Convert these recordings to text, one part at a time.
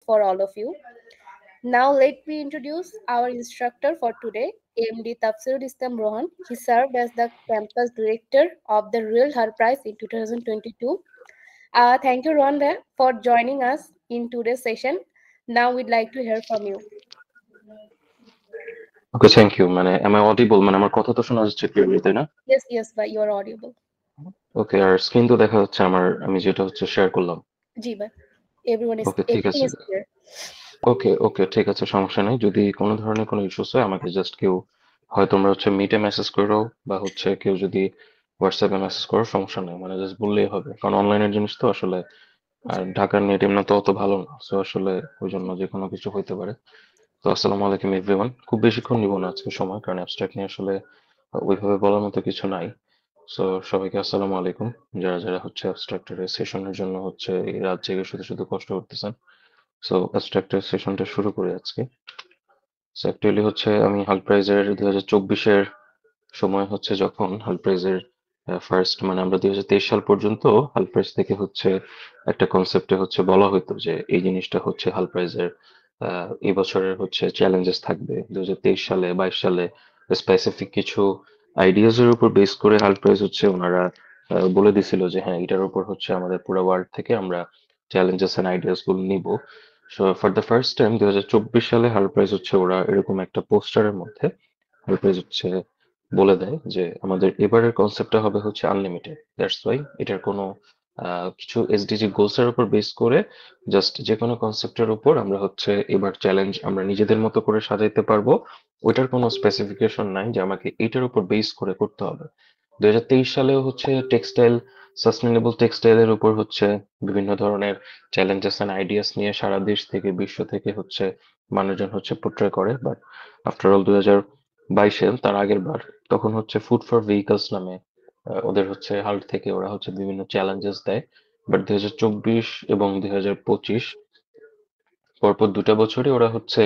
for all of you. Now, let me introduce our instructor for today, AMD Tafsirul Islam Rohan. He served as the campus director of the Real Her Prize in 2022. Thank you, Rohan, for joining us in today's session. Now, we'd like to hear from you. Okay, thank you. মানে am I audible? মানে আমার কথা তো শোনা যাচ্ছে clearly, তাই না? Yes, but you are audible. Okay, আর স্ক্রিন তো দেখা যাচ্ছে আমার, আমি যেটা হচ্ছে শেয়ার করলাম। জি ভাই, ওকে, ঠিক everything আছে। is clear. ওকে ওকে, ঠিক আছে, সমস্যা নেই। যদি কোনো ধরনের কোনো ইস্যুস হয় আমাকে জাস্ট কেউ, হয় তোমরা হচ্ছে মিটে মেসেজ করো বা হচ্ছে কেউ যদি হোয়াটসঅ্যাপে মেসেজ করো, সমস্যা নেই, মানে জাস্ট বললেই হবে, কারণ অনলাইনের জিনিস তো আসলে। আর জি ঢাকার নেট এমনি তো অত ভালো না, সো আসলে ওই জন্য যে কোনো কিছু হইতে পারে। তো আসসালামু আলাইকুম এভরিওয়ান। খুব বেশিক্ষণ নিব না আজকে সময়, কারণ অ্যাবস্ট্রাক্ট নিয়ে আসলে ওইভাবে বলার মতো কিছু নাই। সো সবাইকে আসসালামু আলাইকুম, যারা যারা হচ্ছে অ্যাবস্ট্রাক্টের সেশনের জন্য হচ্ছে এই রাত জেগে শুধু শুধু কষ্ট করতেছেন। সো অ্যাবস্ট্রাক্টের সেশনটা শুরু করি আজকে। সো অ্যাকচুয়ালি হচ্ছে আমি হাল প্রাইজের 2024-এর সময় হচ্ছে যখন হাল প্রাইজের ফার্স্ট, মানে আমরা 2023 সাল পর্যন্ত হাল প্রাইজ থেকে হচ্ছে একটা কনসেপ্টে হচ্ছে বলা হতো যে এই জিনিসটা হচ্ছে হাল প্রাইজের এই বছরের হচ্ছে চ্যালেঞ্জেস থাকবে। 2023 সালে 22 সালে স্পেসিফিক কিছু আইডিয়াজ এর উপর বেস করে হাল প্রাইজ হচ্ছে ওনারা বলে দিছিল যে হ্যাঁ, এটার উপর হচ্ছে আমাদের পুরো ওয়ার্ল্ড থেকে আমরা চ্যালেঞ্জেস এন্ড আইডিয়াস গুলো নিব। So for the first time 2024 সালে হাল প্রাইজ হচ্ছে ওরা এরকম একটা পোস্টারের মধ্যে হাল প্রাইজ হচ্ছে বলে দেয় যে আমাদের এবারের কনসেপ্টটা হবে হচ্ছে আনলিমিটেড। দ্যাটস ওয়াই এটার কোনো কিছু এসডিজি গোলস এর উপর বেস করে জাস্ট যে কোনো কনসেপ্টের উপর আমরা হচ্ছে এবার চ্যালেঞ্জ আমরা নিজেদের মতো করে সাজাইতে পারবো। ওইটার কোনো স্পেসিফিকেশন নাই যে আমাকে এটার উপর বেস করে করতে হবে। 2023 সালেও হচ্ছে টেক্সটাইল, সাস্টেনেবল টেক্সটাইলের উপর হচ্ছে বিভিন্ন ধরনের চ্যালেঞ্জেস এন্ড আইডিয়াস নিয়ে সারা দেশ থেকে বিশ্ব থেকে হচ্ছে মানুষজন হচ্ছে পোট্রে করে। বাট আফটার অল 2022-এ, তার আগের বার, তখন হচ্ছে ফুড ফর ভেহিকলস নামে ওদের হচ্ছে হাল্ট থেকে ওরা হচ্ছে বিভিন্ন চ্যালেঞ্জেস দেয়। বাট 2024 এবং 2025 পরপর 2টা বছরই ওরা হচ্ছে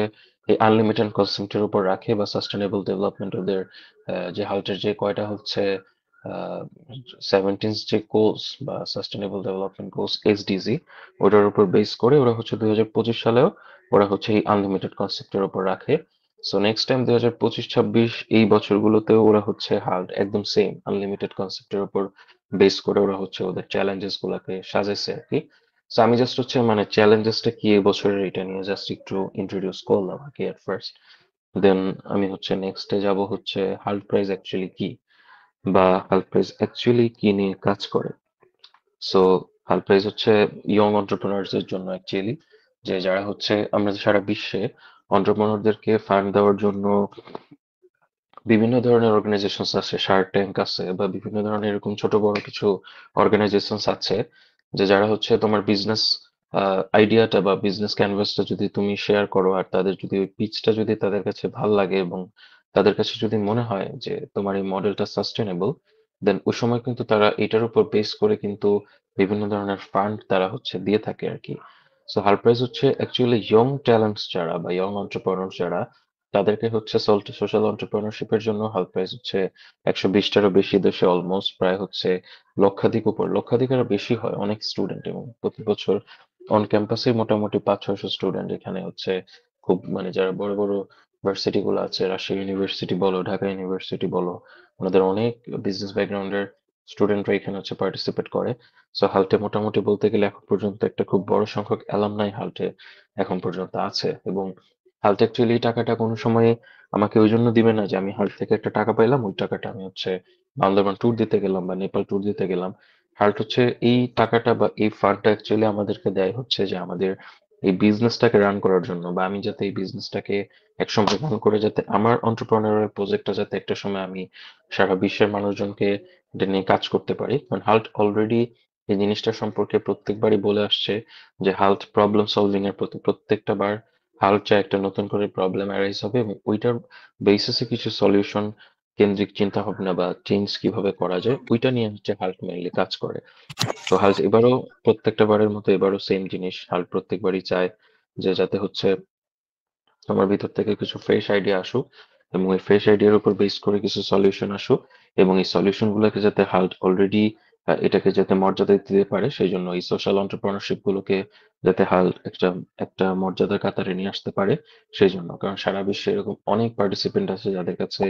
এই আনলিমিটেড কনসেপ্টের উপর রাখে, বা সাস্টেনেবল ডেভেলপমেন্ট ওদের যে হাল্টের যে কয়টা হচ্ছে 17 যে গোলস বা সাস্টেনেবল ডেভেলপমেন্ট গোলস এসডিজি, ওটার উপর বেস করে ওরা হচ্ছে 2025 সালেও ওরা হচ্ছে এই আনলিমিটেড কনসেপ্টের উপর রাখে। সো নেক্সট টাইম 2025-26 এই বছরগুলোতেও ওরা হচ্ছে হাল্ট একদম সেম আনলিমিটেড কনসেপ্টের উপর বেস করে ওরা হচ্ছে ওদের চ্যালেঞ্জেস গুলাকে সাজাইছে আর কি। সো আমি জাস্ট হচ্ছে মানে চ্যালেঞ্জেসটা কি এবছরের এটা নিয়ে জাস্ট একটু ইন্ট্রোডিউস করলাম আর কি এট ফার্স্ট। দেন আমি হচ্ছে নেক্সটে যাব হচ্ছে হাল্ট প্রাইজ অ্যাকচুয়ালি কি, বা হাল্ট প্রাইজ অ্যাকচুয়ালি কি নিয়ে কাজ করে। সো হাল্ট প্রাইজ হচ্ছে ইয়ং এন্টারপ্রেনার্স এর জন্য অ্যাকচুয়ালি, যে যারা হচ্ছে আমরা সারা বিশ্বে এন্টারপ্রেনারদেরকে ফান্ড দেওয়ার জন্য বিভিন্ন ধরনের অর্গানাইজেশনস আছে, শার্ক ট্যাঙ্ক আছে, বা বিভিন্ন ধরনের এরকম ছোট বড় কিছু অর্গানাইজেশনস আছে, যে যারা হচ্ছে তোমার বিজনেস আইডিয়াটা বা বিজনেস ক্যানভাসটা যদি তুমি শেয়ার করো, আর তাদের যদি ওই পিচটা যদি তাদের কাছে ভাল লাগে এবং তাদের কাছে যদি মনে হয় যে তোমার এই মডেলটা সাস্টেনেবল, দেন ওই সময় কিন্তু তারা এটার উপর বেস করে কিন্তু বিভিন্ন ধরনের ফান্ড তারা হচ্ছে দিয়ে থাকে আর কি। সো হারপ্রাইজ হচ্ছে অ্যাকচুয়ালি ইয়ং ট্যালেন্টস যারা বা ইয়ং এন্টারপ্রেনার যারা, তাদেরকে হচ্ছে সোশ্যাল এন্টারপ্রেনারশিপের জন্য হাল প্রাইস হচ্ছে 120টারও বেশি দেশে, অলমোস্ট প্রায় হচ্ছে লক্ষাধিকেরও বেশি হয় অনেক স্টুডেন্ট, এবং প্রতি বছর অন ক্যাম্পাসে মোটামুটি 500-600 স্টুডেন্ট এখানে হচ্ছে খুব মানে যারা বড় বড় ভার্সিটি গুলো আছে, রাজশাহী ইউনিভার্সিটি বলো, ঢাকা ইউনিভার্সিটি বলো, ওনাদের অনেক বিজনেস ব্যাকগ্রাউন্ডের স্টুডেন্টরা এখানে হচ্ছে পার্টিসিপেট করে। সো হাল্টে মোটামুটি বলতে গেলে এখন পর্যন্ত একটা খুব বড় সংখ্যক অ্যালামনাই হাল্টে এখন পর্যন্ত আছে। এবং হাল্ট অ্যাকচুয়ালি টাকাটা কোনো সময় আমাকে ওই জন্য দিবে না যে আমি হাল্ট থেকে একটা টাকা পাইলাম, ওই টাকাটা আমি হচ্ছে বান্দরবান ট্যুর দিতে গেলাম বা নেপাল ট্যুর দিতে গেলাম। হাল্ট হচ্ছে এই টাকাটা বা এই ফান্ডটা অ্যাকচুয়ালি আমাদেরকে দেয় হচ্ছে যে আমাদের এই বিজনেসটাকে রান করার জন্য, বা আমি যাতে এই বিজনেসটাকে একসময় রান করে যাতে আমার এন্টারপ্রেনারিয়াল প্রজেক্টটা যাতে একটা সময় আমি সারা বিশ্বের মানুষজনকে এটা নিয়ে কাজ করতে পারি। কারণ হাল্ট অলরেডি এই জিনিসটা সম্পর্কে প্রত্যেকবারই বলে আসছে যে হাল্ট প্রবলেম সলভিং এর প্রতি প্রত্যেকটা বার হাল্ট চায় একটা নতুন করে প্রবলেম অ্যারাইজ হবে এবং ওইটার বেসিসে কিছু সলিউশন কেন্দ্রিক চিন্তা ভাবনা বা চেঞ্জ কিভাবে করা যায় ওইটা নিয়ে হচ্ছে হাল্ট মেইনলি কাজ করে। তো হাল্ট এবারও প্রত্যেকটা বারের মতো এবারও সেম জিনিস, হাল্ট প্রত্যেকবারই চায় যে যাতে হচ্ছে আমার ভিতর থেকে কিছু ফ্রেশ আইডিয়া আসুক, এবং এই ফ্রেশ আইডিয়ার উপর বেস করে কিছু সলিউশন আসুক, এবং এই সলিউশন গুলোকে যাতে হাল্ট অলরেডি এটাকে যাতে মর্যাদা দিতে পারে সেই জন্য এই সোশ্যাল এন্টারপ্রেনারশিপ গুলোকে যাতে হাল একটা একটা মর্যাদার কাতারে নিয়ে আসতে পারে সেই জন্য। কারণ সারা বিশ্বে এরকম অনেক পার্টিসিপেন্ট আছে যাদের কাছে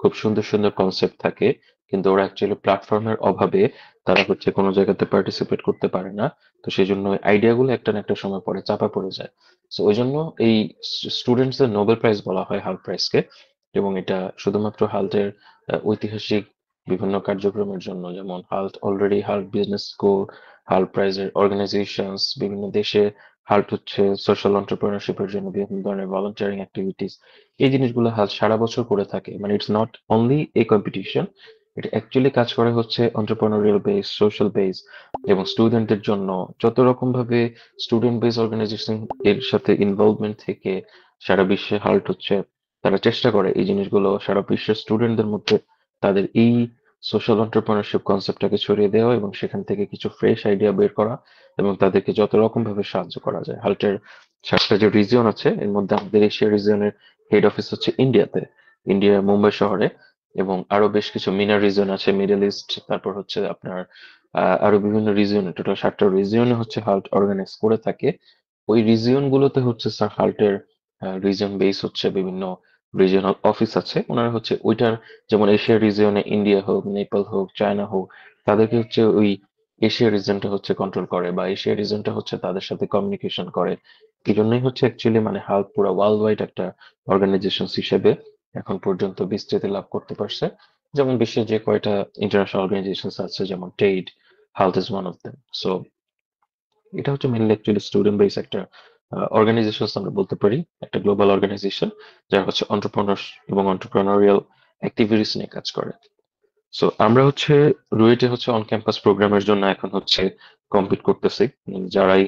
খুব সুন্দর সুন্দর কনসেপ্ট থাকে, কিন্তু ওরা অ্যাকচুয়ালি প্ল্যাটফর্মের অভাবে তারা হচ্ছে কোনো জায়গাতে পার্টিসিপেট করতে পারে না। তো সেই জন্য আইডিয়াগুলো একটা না একটা সময় পরে চাপা পড়ে যায়। সো ওই জন্য এই স্টুডেন্টসদের নোবেল প্রাইজ বলা হয় হাল প্রাইজকে। এবং এটা শুধুমাত্র হাল্টের ঐতিহাসিক বিভিন্ন কার্যক্রমের জন্য, যেমন halt already halt business school, halt প্রাইজের অর্গানাইজেশনস বিভিন্ন দেশে, হাল্ট হচ্ছে সোশ্যাল এন্টারপ্রেনারশিপের জন্য বিভিন্ন ধরনের ভলান্টিয়ারিং অ্যাক্টিভিটিস, এই জিনিসগুলো হাল্ট সারা বছর করে থাকে। মানে it's not only a competition, এটা অ্যাকচুয়ালি কাজ করে হচ্ছে এন্টারপ্রেনারিয়াল বেস, সোশ্যাল বেস এবং স্টুডেন্টদের জন্য। যত রকম ভাবে স্টুডেন্ট বেস অর্গানাইজেশন এর সাথে ইনভলভমেন্ট থেকে সারা বিশ্বে হাল্ট হচ্ছে তারা চেষ্টা করে এই জিনিসগুলো সারা বিশ্বের স্টুডেন্টদের মধ্যে তাদের এই সোশ্যাল এন্টারপ্রেনারশিপ কনসেপ্টটাকে ছড়িয়ে দেওয়া এবং সেখান থেকে কিছু ফ্রেশ আইডিয়া বের করা এবং তাদেরকে যত রকম ভাবে সাহায্য করা যায়। হাল্টের 7টা যে রিজিয়ন আছে এর মধ্যে আমাদের এশিয়া রিজিয়নের হেড অফিস হচ্ছে ইন্ডিয়াতে, ইন্ডিয়া মুম্বাই শহরে। এবং আরো বেশ কিছু মিনার রিজিয়ন আছে, মিডল ইস্ট, তারপর হচ্ছে আপনার আরো বিভিন্ন রিজিয়নে, টোটাল 7টা রিজিয়নে হচ্ছে হাল্ট অর্গানাইজ করে থাকে। ওই রিজিয়ন গুলোতে হচ্ছে স্যার হাল্টের রিজন বেস হচ্ছে বিভিন্ন রিজিওনাল অফিস আছে, ওনারা হচ্ছে ওইটার, যেমন এশিয়া রিজিয়নে ইন্ডিয়া হোক, নেপাল হোক, চায়না হোক, তাদেরকে হচ্ছে ওই এশিয়া রিজনটা হচ্ছে কন্ট্রোল করে বা এশিয়া রিজনটা হচ্ছে তাদের সাথে কমিউনিকেশন করে। এই জন্যই হচ্ছে অ্যাকচুয়ালি মানে হাল্ট পুরো ওয়ার্ল্ড ওয়াইড একটা অর্গানাইজেশন হিসেবে এখন পর্যন্ত বিস্তৃতি লাভ করতে পারছে। যেমন বিশ্বের যে কয়টা ইন্টারন্যাশনাল অর্গানাইজেশন আছে, যেমন TED, Hult is one of them. So এটা হচ্ছে মেনলি অ্যাকচুয়ালি স্টুডেন্ট বেস একটা অর্গানাইজেশন আমরা বলতে পারি, একটা গ্লোবাল অর্গানাইজেশন যারা হচ্ছে অন্টারপ্রেনার্স এবং অন্টারপ্রেনারিয়াল অ্যাক্টিভিটিস নিয়ে কাজ করে। সো আমরা হচ্ছে রুয়েটে হচ্ছে অন ক্যাম্পাস প্রোগ্রামের জন্য এখন হচ্ছে কম্পিট করতেছি। যারাই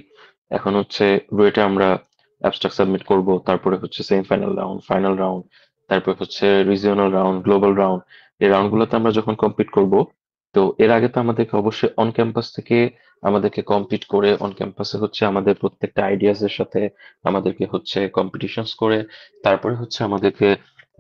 এখন হচ্ছে রুয়েটে আমরা অ্যাবস্ট্রাক্ট সাবমিট করব, তারপরে হচ্ছে সেমিফাইনাল রাউন্ড, ফাইনাল রাউন্ড, তারপর হচ্ছে রিজিওনাল রাউন্ড, গ্লোবাল রাউন্ড, এই রাউন্ডগুলোতে আমরা যখন কম্পিট করব, তো এর আগে তো আমাদেরকে অবশ্যই অন ক্যাম্পাস থেকে আমাদেরকে কম্পিট করে অন ক্যাম্পাসে হচ্ছে আমাদের প্রত্যেকটা আইডিয়াস এর সাথে আমাদেরকে হচ্ছে কম্পিটিশনস করে তারপরে হচ্ছে আমাদেরকে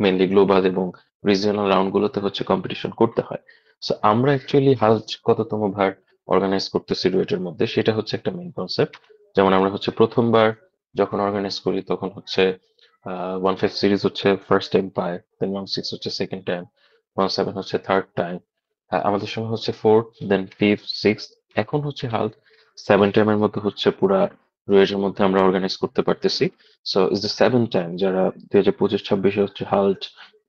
মেনলি গ্লোবাল এবং রিজিওনাল রাউন্ড গুলোতে হচ্ছে কম্পিটিশন করতে হয়। সো আমরা অ্যাকচুয়ালি হাল্ট কততম বার অর্গানাইজ করতেছি রুয়েটের মধ্যে, সেটা হচ্ছে একটা মেইন কনসেপ্ট। যেমন আমরা হচ্ছে প্রথমবার যখন অর্গানাইজ করি তখন হচ্ছে 1/5 সিরিজ হচ্ছে ফার্স্ট টাইম পায়, দেন 1/6 হচ্ছে সেকেন্ড টাইম, 1/7 হচ্ছে থার্ড টাইম, আমাদের সময় হচ্ছে ফোর্থ, দেন ফিফথ, সিক্স, এখন হচ্ছে হাল্ট 7 টাইমের মধ্যে হচ্ছে পুরা রুয়েটের মধ্যে আমরা অর্গানাইজ করতে পারতেছি। সো ইজ দ্য 7 টাইম যারা 2025-26 হচ্ছে হাল্ট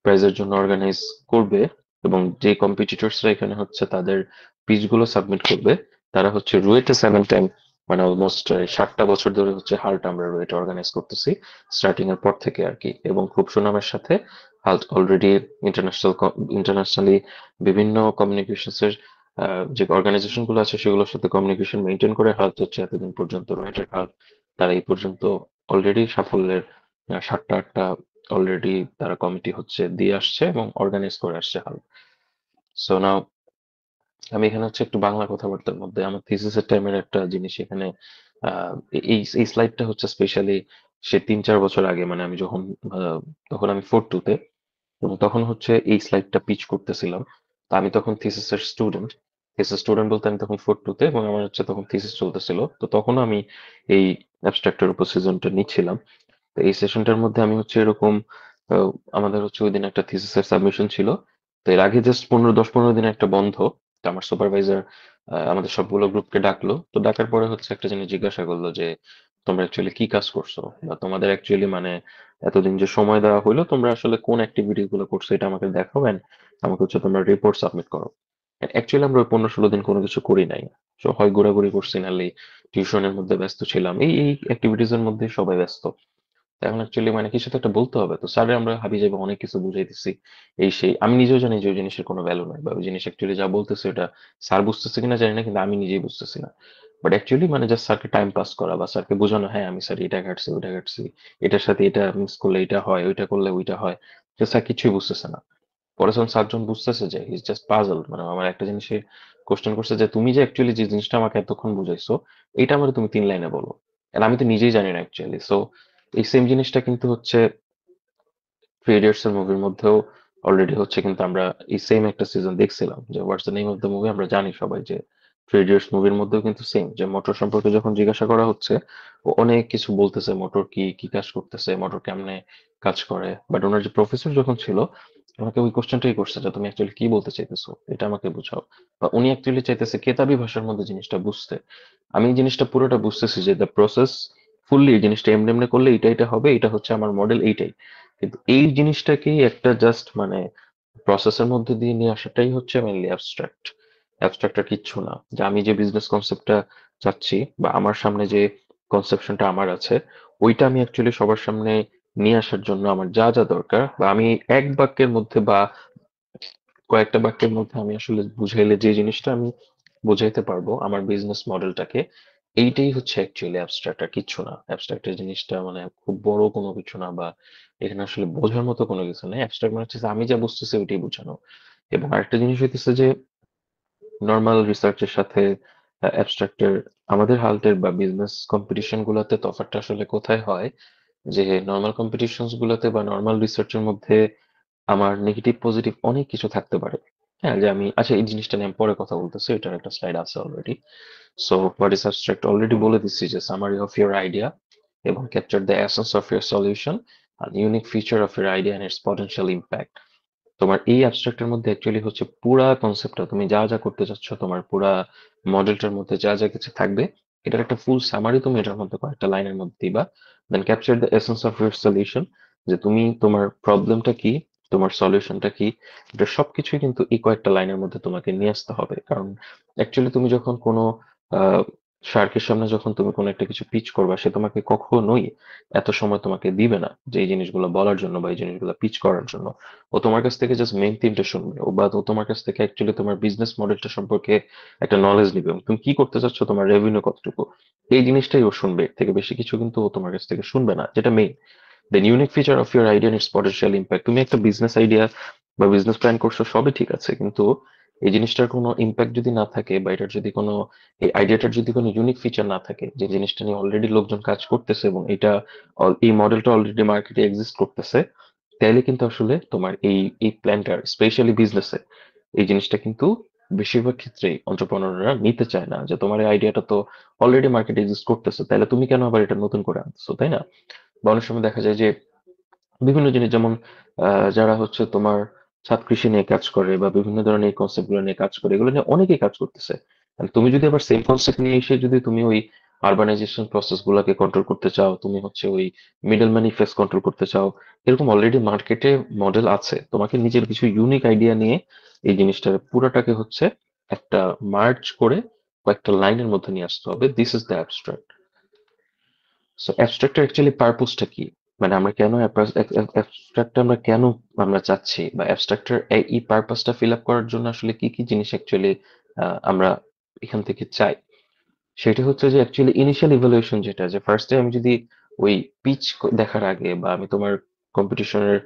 প্রাইজের জন্য অর্গানাইজ করবে এবং যে কম্পিটিটরসরা এখানে হচ্ছে তাদের পিচ গুলো সাবমিট করবে, তারা হচ্ছে রুয়েটে 7 টাইম, মানে অলমোস্ট 7টা বছর ধরে হচ্ছে হাল্ট আমরা রুয়েটে অর্গানাইজ করতেছি স্টার্টিং এর পর থেকে আর কি। এবং খুব সুনামের সাথে হাল্ট অলরেডি ইন্টারন্যাশনালি বিভিন্ন কমিউনিকেশনস এর যে অর্গানাইজেশন গুলো আছে সেগুলোর সাথে কমিউনিকেশন মেনটেন করে হাল্ট হচ্ছে এতদিন পর্যন্ত রুয়েটের হাল্ট তারা এই পর্যন্ত অলরেডি সাফল্যের 7টা 8টা অলরেডি তারা কমিটি হচ্ছে দিয়ে আসছে এবং অর্গানাইজ করে আসছে হাল। সো নাও আমি এখানে হচ্ছে একটু বাংলা কথাবার্তার মধ্যে আমার থিসিসের টাইমের একটা জিনিস এখানে, এই এই স্লাইডটা হচ্ছে স্পেশালি সে 3-4 বছর আগে, মানে আমি যখন তখন আমি 4-2-তে, এবং তখন হচ্ছে এই স্লাইডটা পিচ করতেছিলাম। তো আমি তখন থিসিসের স্টুডেন্ট, থিসিস স্টুডেন্ট বলতে আমি তখন 4-2-তে এবং আমার হচ্ছে তখন থিসিস চলতেছিল। তো তখন আমি এই অ্যাবস্ট্রাক্টের উপর সিজনটা নিচ্ছিলাম। তো এই সেশনটার মধ্যে আমি হচ্ছে এরকম, আহ, আমাদের হচ্ছে ওই দিন একটা থিসিসের সাবমিশন ছিল। তো এর আগে জাস্ট 10-15 দিন একটা বন্ধ। তো আমার সুপারভাইজার আমাদের সবগুলো গ্রুপকে ডাকলো, তো ডাকার পরে হচ্ছে একটা জিনিস জিজ্ঞাসা করলো যে তোমরা অ্যাকচুয়ালি কি কাজ করছো বা তোমাদের অ্যাকচুয়ালি মানে এতদিন যে সময় দেওয়া হলো তোমরা আসলে কোন অ্যাক্টিভিটি গুলো করছো এটা আমাকে দেখাও, and আমাকে হচ্ছে তোমরা রিপোর্ট সাবমিট করো। অ্যাকচুয়ালি আমরা ওই 15-16 দিন কোনো কিছু করি নাই। তো হয় ঘোরাঘুরি করছি, নাহলে টিউশনের মধ্যে ব্যস্ত ছিলাম, এই এই অ্যাক্টিভিটিস এর মধ্যে সবাই ব্যস্ত। এখন অ্যাকচুয়ালি মানে কিছু তো একটা বলতে হবে, তো স্যারে আমরা হাবি যাবে অনেক কিছু বুঝাইতেছি, এই সেই আমি নিজেও জানি যে ওই জিনিসের কোনো ভ্যালু নাই বা ওই জিনিস অ্যাকচুয়ালি যা বলতেছে ওটা স্যার বুঝতেছে কিনা জানি না, কিন্তু আমি নিজেই বুঝতেছি না। বাট অ্যাকচুয়ালি মানে জাস্ট স্যারকে টাইম পাস করা বা স্যারকে বোঝানো, হ্যাঁ আমি স্যার এটা ঘাটছি ওইটা ঘাটছি, এটার সাথে এটা মিস করলে এটা হয়, ওইটা করলে ওইটা হয়, তো স্যার কিছুই বুঝতেছে না। পরে যখন স্যার বুঝতেছে যে হি ইজ জাস্ট পাজল, মানে আমার একটা জিনিসে কোশ্চেন করছে যে তুমি যে অ্যাকচুয়ালি যে জিনিসটা আমাকে এতক্ষণ বুঝাইছো এটা আমার তুমি 3 লাইনে বলো, আর আমি তো নিজেই জানি না অ্যাকচুয়ালি। সো এই সেম জিনিসটা কিন্তু হচ্ছে থ্রি ইডিয়টস এর মুভির মধ্যেও অলরেডি হচ্ছে, কিন্তু আমরা এই সেম একটা সিজন দেখছিলাম যে what's the name of the movie, আমরা জানি সবাই যে থ্রি ইডিয়টস মুভির মধ্যেও কিন্তু সেম, যে মোটর সম্পর্কে যখন জিজ্ঞাসা করা হচ্ছে ও অনেক কিছু বলতেছে, মোটর কি কি কাজ করতেছে, মোটর কেমনে কাজ করে, বাট ওনার যে প্রফেসর যখন ছিল ওনাকে ওই কোশ্চেনটাই করছে যে তুমি অ্যাকচুয়ালি কি বলতে চাইতেছো, এটা আমাকে বুঝাও। বা উনি অ্যাকচুয়ালি চাইতেছে কেতাবি ভাষার মধ্যে জিনিসটা বুঝতে। আমি এই জিনিসটা পুরোটা বুঝতেছি যে দ্য প্রসেস ফুললি এই জিনিসটা এমনি এমনি করলে এটা এটা হবে, এটা হচ্ছে আমার মডেল এইটাই। কিন্তু এই জিনিসটাকেই একটা জাস্ট মানে প্রসেসের মধ্যে দিয়ে নিয়ে আসাটাই হচ্ছে মেইনলি অ্যাবস্ট্রাক্ট। অ্যাবস্ট্রাক্ট আর কিচ্ছু না। যে আমি যে বিজনেস কনসেপ্টটা চাচ্ছি বা আমার সামনে যে কনসেপশনটা আমার আছে, ওইটা আমি অ্যাকচুয়ালি সবার সামনে নিয়ে আসার জন্য আমার যা যা দরকার, বা আমি এক বাক্যের মধ্যে বা কয়েকটা বাক্যের মধ্যে আমি আসলে বুঝাইলে যে জিনিসটা আমি বুঝাইতে পারবো আমার বিজনেস মডেলটাকে, এইটাই হচ্ছে অ্যাকচুয়ালি অ্যাবস্ট্রাক্ট আর কিচ্ছু না। অ্যাবস্ট্রাক্টের জিনিসটা মানে খুব বড় কোনো কিছু না, বা এখানে আসলে বোঝার মতো কোনো কিছু নেই। অ্যাবস্ট্রাক্ট মানে হচ্ছে যে আমি যা বুঝতেছি ওইটাই বোঝানো। এবং আরেকটা জিনিস হইতেছে যে নর্মাল রিসার্চের সাথে অ্যাবস্ট্রাক্টের আমাদের হালটের বা বিজনেস কম্পিটিশন গুলোতে তফাৎটা আসলে কোথায় হয়, যে নর্মাল কম্পিটিশনস গুলোতে বা নর্মাল রিসার্চের মধ্যে আমার নেগেটিভ পজিটিভ অনেক কিছু থাকতে পারে। হ্যাঁ, যে আমি আচ্ছা এই জিনিসটা নিয়ে আমি পরে কথা বলতেছি, এটার একটা স্লাইড আছে already. So what is abstract already বলে দিচ্ছি, যে সামারি অফ ইউর আইডিয়া এবং capture the essence of your solution and unique feature of your idea and its potential impact. তোমার এই অ্যাবস্ট্রাক্টের মধ্যে অ্যাকচুয়ালি হচ্ছে পুরা কনসেপ্টটা তুমি যা যা করতে চাচ্ছ, তোমার পুরা মডেলটার মধ্যে যা যা কিছু থাকবে, এটার একটা ফুল সামারি তুমি এটার মধ্যে কয়েকটা লাইনের মধ্যে দিবা। Then capture the essence of your solution, যে তুমি তোমার প্রবলেমটা কি, তোমার সলিউশনটা কি, এটা সবকিছুই কিন্তু এই কয়েকটা লাইনের মধ্যে তোমাকে নিয়ে আসতে হবে। কারণ অ্যাকচুয়ালি তুমি যখন কোনো আহ শার্কের সামনে যখন তুমি কোনো একটা কিছু পিচ করবা, সে তোমাকে কখনোই এত সময় তোমাকে দিবে না যে এই জিনিসগুলো বলার জন্য বা এই জিনিসগুলো পিচ করার জন্য। ও তোমার কাছ থেকে জাস্ট মেইন তিনটা শুনবে, ও তোমার কাছ থেকে অ্যাকচুয়ালি তোমার বিজনেস মডেলটা সম্পর্কে একটা নলেজ নিবে, এবং তুমি কি করতে চাচ্ছ, তোমার রেভিনিউ কতটুকু, এই জিনিসটাই ও শুনবে। এর থেকে বেশি কিছু কিন্তু ও তোমার কাছ থেকে শুনবে না, যেটা main. Then unique feature of your idea it's potential impact, তুমি একটা বিজনেস আইডিয়া বা বিজনেস প্ল্যান করছো, সবই ঠিক আছে, কিন্তু এই জিনিসটার কোনো ইম্প্যাক্ট যদি না থাকে, বা এটার যদি কোনো, এই আইডিয়াটার যদি কোনো ইউনিক ফিচার না থাকে, যে জিনিসটা নিয়ে অলরেডি লোকজন কাজ করতেছে এবং এটা এই মডেলটা অলরেডি মার্কেটে এক্সিস্ট করতেছে, তাইলে কিন্তু আসলে তোমার এই এই প্ল্যানটার স্পেশালি বিজনেসে এই জিনিসটা কিন্তু বেশিরভাগ ক্ষেত্রেই অন্টারপ্রেনাররা নিতে চায় না। যে তোমার এই আইডিয়াটা তো অলরেডি মার্কেটে এক্সিস্ট করতেছে, তাহলে তুমি কেন আবার এটা নতুন করে আনতেছো, তাই না? বা অনেক সময় দেখা যায় যে বিভিন্ন জিনিস যেমন যারা হচ্ছে তোমার ছাদ কৃষি নিয়ে কাজ করে বা বিভিন্ন ধরনের এই কনসেপ্ট গুলো নিয়ে কাজ করে, এগুলো নিয়ে অনেকেই কাজ করতেছে। আর তুমি যদি আবার সেম কনসেপ্ট নিয়ে এসে যদি তুমি ওই আরবানাইজেশন প্রসেস গুলাকে কন্ট্রোল করতে চাও, তুমি হচ্ছে ওই মিডল ম্যানি ফেস কন্ট্রোল করতে চাও, এরকম অলরেডি মার্কেটে মডেল আছে। তোমাকে নিজের কিছু ইউনিক আইডিয়া নিয়ে এই জিনিসটার পুরাটাকে হচ্ছে একটা মার্জ করে কয়েকটা লাইনের মধ্যে নিয়ে আসতে হবে। This is the abstract. So অ্যাবস্ট্রাক্টের অ্যাকচুয়ালি পারপোজটা কি, মানে আমরা কেন অ্যাবস্ট্রাক্ট আমরা কেন আমরা চাচ্ছি, বা অ্যাবস্ট্রাক্টের এই পারপাসটা ফিল আপ করার জন্য আসলে কি কি জিনিস অ্যাকচুয়ালি আমরা এখান থেকে চাই, সেটা হচ্ছে যে অ্যাকচুয়ালি ইনিশিয়াল ইভালুয়েশন, যেটা যে ফার্স্টে আমি যদি ওই পিচ দেখার আগে বা আমি তোমার কম্পিটিশনের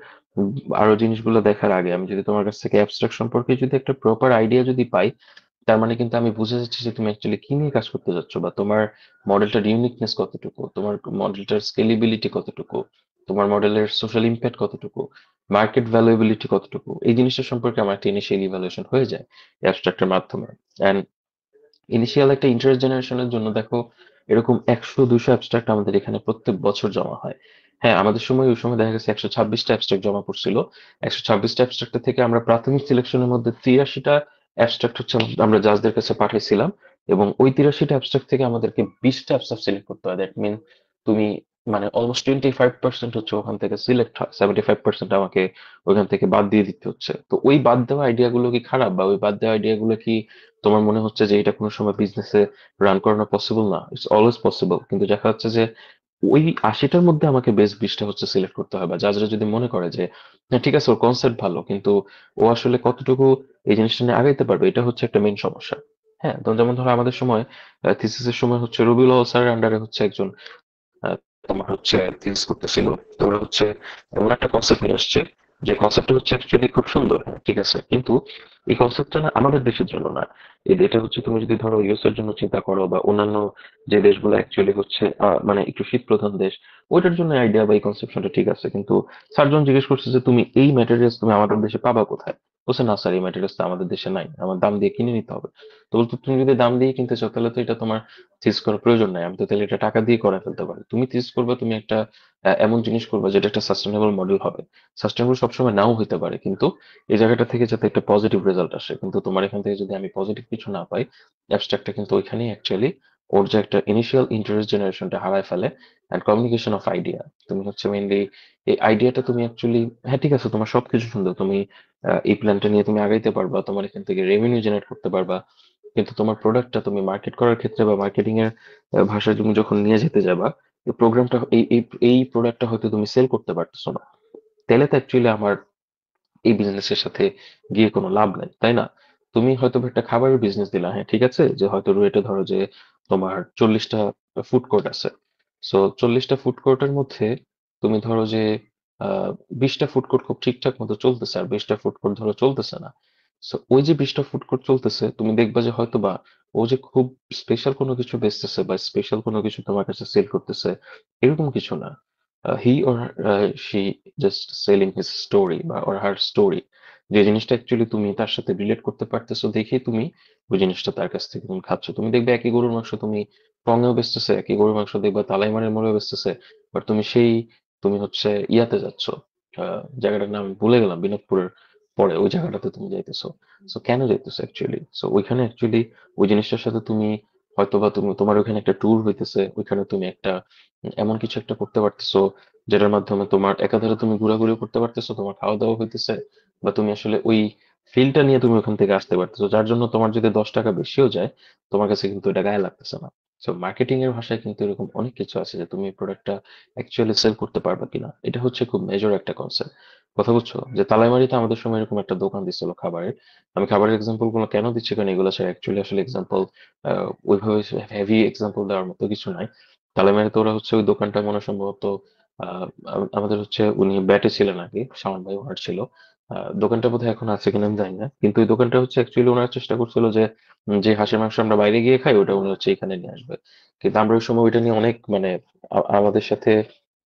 আরো জিনিসগুলো দেখার আগে আমি যদি তোমার কাছ থেকে অ্যাবস্ট্রাক্ট সম্পর্কে যদি একটা প্রপার আইডিয়া যদি পাই, তার মানে কিন্তু আমি বুঝে যাচ্ছি যে তুমি অ্যাকচুয়ালি কি নিয়ে কাজ করতে যাচ্ছ, বা তোমার মডেলটার ইউনিকনেস কতটুকু, তোমার মডেলটার স্কেলেবিলিটি কতটুকু, তোমার মডেলের সোশ্যাল ইম্প্যাক্ট কতটুকু, মার্কেট ভ্যালুয়েবিলিটি কতটুকু, এই জিনিসটা সম্পর্কে আমার একটা ইনিশিয়াল ইভালুয়েশন হয়ে যায় অ্যাবস্ট্রাক্টের মাধ্যমে। অ্যান্ড ইনিশিয়াল একটা ইন্টারেস্ট জেনারেশনের জন্য দেখো এরকম 100-200 অ্যাবস্ট্রাক্ট আমাদের এখানে প্রত্যেক বছর জমা হয়। হ্যাঁ, আমাদের সময় ওই সময় দেখা গেছে 126টা অ্যাবস্ট্রাক্ট জমা পড়ছিল। 126টা অ্যাবস্ট্রাক্ট থেকে আমরা প্রাথমিক সিলেকশনের মধ্যে 83টা অ্যাবস্ট্রাক্ট হচ্ছে আমরা জাজদের কাছে পাঠাইছিলাম, এবং ওই 83টা অ্যাবস্ট্রাক্ট থেকে আমাদেরকে 20টা অ্যাবস্ট্রাক্ট সিলেক্ট করতে হয়। দ্যাট মিন তুমি মানে অলমোস্ট 25% হচ্ছে ওখান থেকে সিলেক্ট হয়, 75% আমাকে ওইখান থেকে বাদ দিয়ে দিতে হচ্ছে। তো ওই বাদ দেওয়া আইডিয়া গুলো কি খারাপ, বা ওই বাদ দেওয়া আইডিয়া গুলো কি তোমার মনে হচ্ছে যে এটা কোনো সময় বিজনেসে রান করানো পসিবল না? ইটস অলওয়েজ পসিবল, কিন্তু দেখা যাচ্ছে যে ওই 80টার মধ্যে আমাকে বেস্ট 20টা হচ্ছে সিলেক্ট করতে হবে। বা যারা যদি মনে করে যে হ্যাঁ ঠিক আছে ওর কনসেপ্ট ভালো, কিন্তু ও আসলে কতটুকু এই জিনিসটা নিয়ে আগাইতে পারবে, এটা হচ্ছে একটা মেইন সমস্যা। হ্যাঁ, তো যেমন ধরো আমাদের সময় থিসিসের সময় হচ্ছে রবিউল আউয়াল স্যারের আন্ডারে হচ্ছে একজন আহ, তোমার হচ্ছে থিস করতেছিল। তোমরা হচ্ছে এমন একটা কনসেপ্ট নিয়ে আসছে, যে কনসেপ্টটা হচ্ছে অ্যাকচুয়ালি খুব সুন্দর, হ্যাঁ, ঠিক আছে, কিন্তু এই কনসেপ্টটা না আমাদের দেশের জন্য না। এটা হচ্ছে তুমি যদি ধরো ইউএস এর জন্য চিন্তা করো, বা অন্যান্য যে দেশগুলো অ্যাকচুয়ালি হচ্ছে মানে একটু শীত প্রধান দেশ, ওইটার জন্য আইডিয়া বা এই কনসেপশনটা ঠিক আছে, কিন্তু সার্জন জিজ্ঞেস করছে যে তুমি এই ম্যাটেরিয়ালস তুমি আমাদের দেশে পাবা কোথায়। বলছে না স্যার এই ম্যাটেরিয়ালস তো আমাদের দেশে নাই, আমার দাম দিয়ে কিনে নিতে হবে। তো বলতো তুমি যদি দাম দিয়ে কিনতে চাও তাহলে তো এটা তোমার থিস করার প্রয়োজন নাই, আমি তো তাহলে এটা টাকা দিয়ে করে ফেলতে পারি। তুমি থিস করবে, তুমি একটা এমন জিনিস করবে যেটা একটা সাস্টেনেবল মডেল হবে। সাস্টেনেবল সবসময় নাও হইতে পারে, কিন্তু এই জায়গাটা থেকে যাতে একটা পজিটিভ রেজাল্ট আসে। কিন্তু তোমার এখান থেকে যদি আমি পজিটিভ কিছু না পাই, অ্যাবস্ট্রাক্টটা কিন্তু ওইখানেই অ্যাকচুয়ালি ওর যে একটা ইনিশিয়াল ইন্টারেস্ট জেনারেশনটা হারায় ফেলে। অ্যান্ড কমিউনিকেশন অফ আইডিয়া, তুমি হচ্ছে মেইনলি এই আইডিয়াটা তুমি অ্যাকচুয়ালি, হ্যাঁ ঠিক আছে তোমার সবকিছু সুন্দর, তুমি এই প্ল্যানটা নিয়ে তুমি আগাইতে পারবা, তোমার এখান থেকে রেভিনিউ জেনারেট করতে পারবা, কিন্তু তোমার প্রোডাক্টটা তুমি মার্কেট করার ক্ষেত্রে বা মার্কেটিং এর ভাষায় তুমি যখন নিয়ে যেতে যাবা, এই প্রোগ্রামটা এই প্রোডাক্টটা হয়তো তুমি সেল করতে পারতেছো না, তাহলে তো অ্যাকচুয়ালি আমার এই বিজনেসের সাথে গিয়ে কোনো লাভ নাই, তাই না? তুমি হয়তো বা একটা খাবারের বিজনেস দিলা, হ্যাঁ ঠিক আছে, যে হয়তো রুয়েটে ধরো যে তোমার 40টা ফুড কোর্ট আছে। সো 40টা ফুড কোর্টের মধ্যে তুমি ধরো যে 20টা ফুড কোর্ট খুব ঠিকঠাক মতো চলতেছে, আর 20টা ফুড কোর্ট ধরো চলতেছে না। সো ওই যে 20টা ফুড কোর্ট চলতেছে, তুমি দেখবা যে হয়তো বা ও যে খুব স্পেশাল কোনো কিছু বেচতেছে বা স্পেশাল কোনো কিছু তোমার কাছে সেল করতেছে, এরকম কিছু না। He or she just selling his story বা অর হার স্টোরি। যে জিনিসটা অ্যাকচুয়ালি তুমি তার সাথে রিলেট করতে পারতেছো দেখেই তুমি ওই জিনিসটা তার কাছ থেকে তুমি খাচ্ছ। তুমি দেখবে একই গরুর মাংস তুমি টঙেও বেচতেছে, একই গরুর মাংস দেখবা তালাইমারের মোড়েও বেচতেছে, বাট তুমি হচ্ছে ইয়াতে যাচ্ছ, জায়গাটার নাম ভুলে গেলাম, বিনোদপুরের পরে ওই জায়গাটাতে তুমি যাইতেছো। সো কেন যাইতেছো অ্যাকচুয়ালি? সো ওইখানে অ্যাকচুয়ালি ওই জিনিসটার সাথে তুমি হয়তোবা তোমার ওইখানে একটা ট্যুর হইতেছে, ওইখানে তুমি একটা এমন কিছু একটা করতে পারতেছো যেটার মাধ্যমে তোমার একাধারে তুমি ঘোরাঘুরি করতে পারতেছো, তোমার খাওয়া দাওয়া হইতেছে, বা তুমি আসলে ওই ফিলটা নিয়ে তুমি ওখান থেকে আসতে পারতেছো, যার জন্য তোমার যদি 10 টাকা বেশিও যায়, তোমার কাছে কিন্তু এটা গায়ে লাগতেছে না। সো মার্কেটিং এর ভাষায় কিন্তু এরকম অনেক কিছু আছে যে তুমি প্রোডাক্টটা অ্যাকচুয়ালি সেল করতে পারবে কিনা, এটা হচ্ছে খুব মেজর একটা কনসেপ্ট। কথা বুঝছো? যে তালাইমারিতে আমাদের সময় এরকম একটা দোকান দিছিল খাবারের। আমি খাবারের এক্সাম্পল গুলো কেন দিচ্ছি, কারণ এগুলো ছাড়া অ্যাকচুয়ালি আসলে এক্সাম্পল ওইভাবে হেভি এক্সাম্পল দেওয়ার মতো কিছু নাই। তালাইমারিতে ওরা হচ্ছে ওই দোকানটা মনে হয় সম্ভবত আমাদের হচ্ছে উনি ব্যাটে ছিলেন আগে, শাওন ভাই ওনার ছিল। দোকানটা বোধহয় এখন আছে কিনা আমি জানি না, কিন্তু ওই দোকানটা হচ্ছে অ্যাকচুয়ালি ওনারা চেষ্টা করছিল যে যে হাঁসের মাংস আমরা বাইরে গিয়ে খাই ওটা উনি হচ্ছে এখানে নিয়ে আসবে। কিন্তু আমরা ওই সময় ওইটা নিয়ে অনেক মানে আমাদের সাথে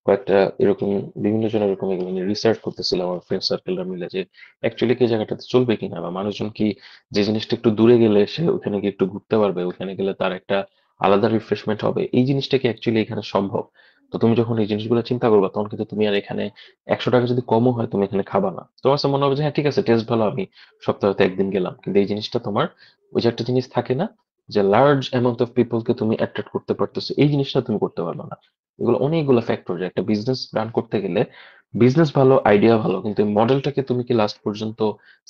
কয়েকটা এরকম বিভিন্ন জন এরকম এগুলো নিয়ে রিসার্চ করতেছিলাম আমার ফ্রেন্ড সার্কেলরা মিলে, যে অ্যাকচুয়ালি কি এই জায়গাটাতে চলবে কিনা, বা মানুষজন কি যে জিনিসটা একটু দূরে গেলে সে ওখানে গিয়ে একটু ঘুরতে পারবে, ওখানে গেলে তার একটা আলাদা রিফ্রেশমেন্ট হবে, এই জিনিসটা কি অ্যাকচুয়ালি এখানে সম্ভব? তো তুমি যখন এই জিনিসগুলো চিন্তা করবা তখন কিন্তু তুমি আর এখানে 100 টাকা যদি কমও হয় তুমি এখানে খাবা না, তোমার কাছে মনে হবে যে হ্যাঁ ঠিক আছে টেস্ট ভালো, আমি সপ্তাহে একদিন গেলাম। কিন্তু এই জিনিসটা তোমার ওই যে একটা জিনিস থাকে না, যে লার্জ অ্যামাউন্ট অফ পিপলকে তুমি অ্যাট্রাক্ট করতে পারতেছো, এই জিনিসটা তুমি করতে পারবে না। এগুলো অনেকগুলো ফ্যাক্টর, যে একটা বিজনেস রান করতে গেলে বিজনেস ভালো, আইডিয়া ভালো, কিন্তু মডেলটাকে তুমি কি লাস্ট পর্যন্ত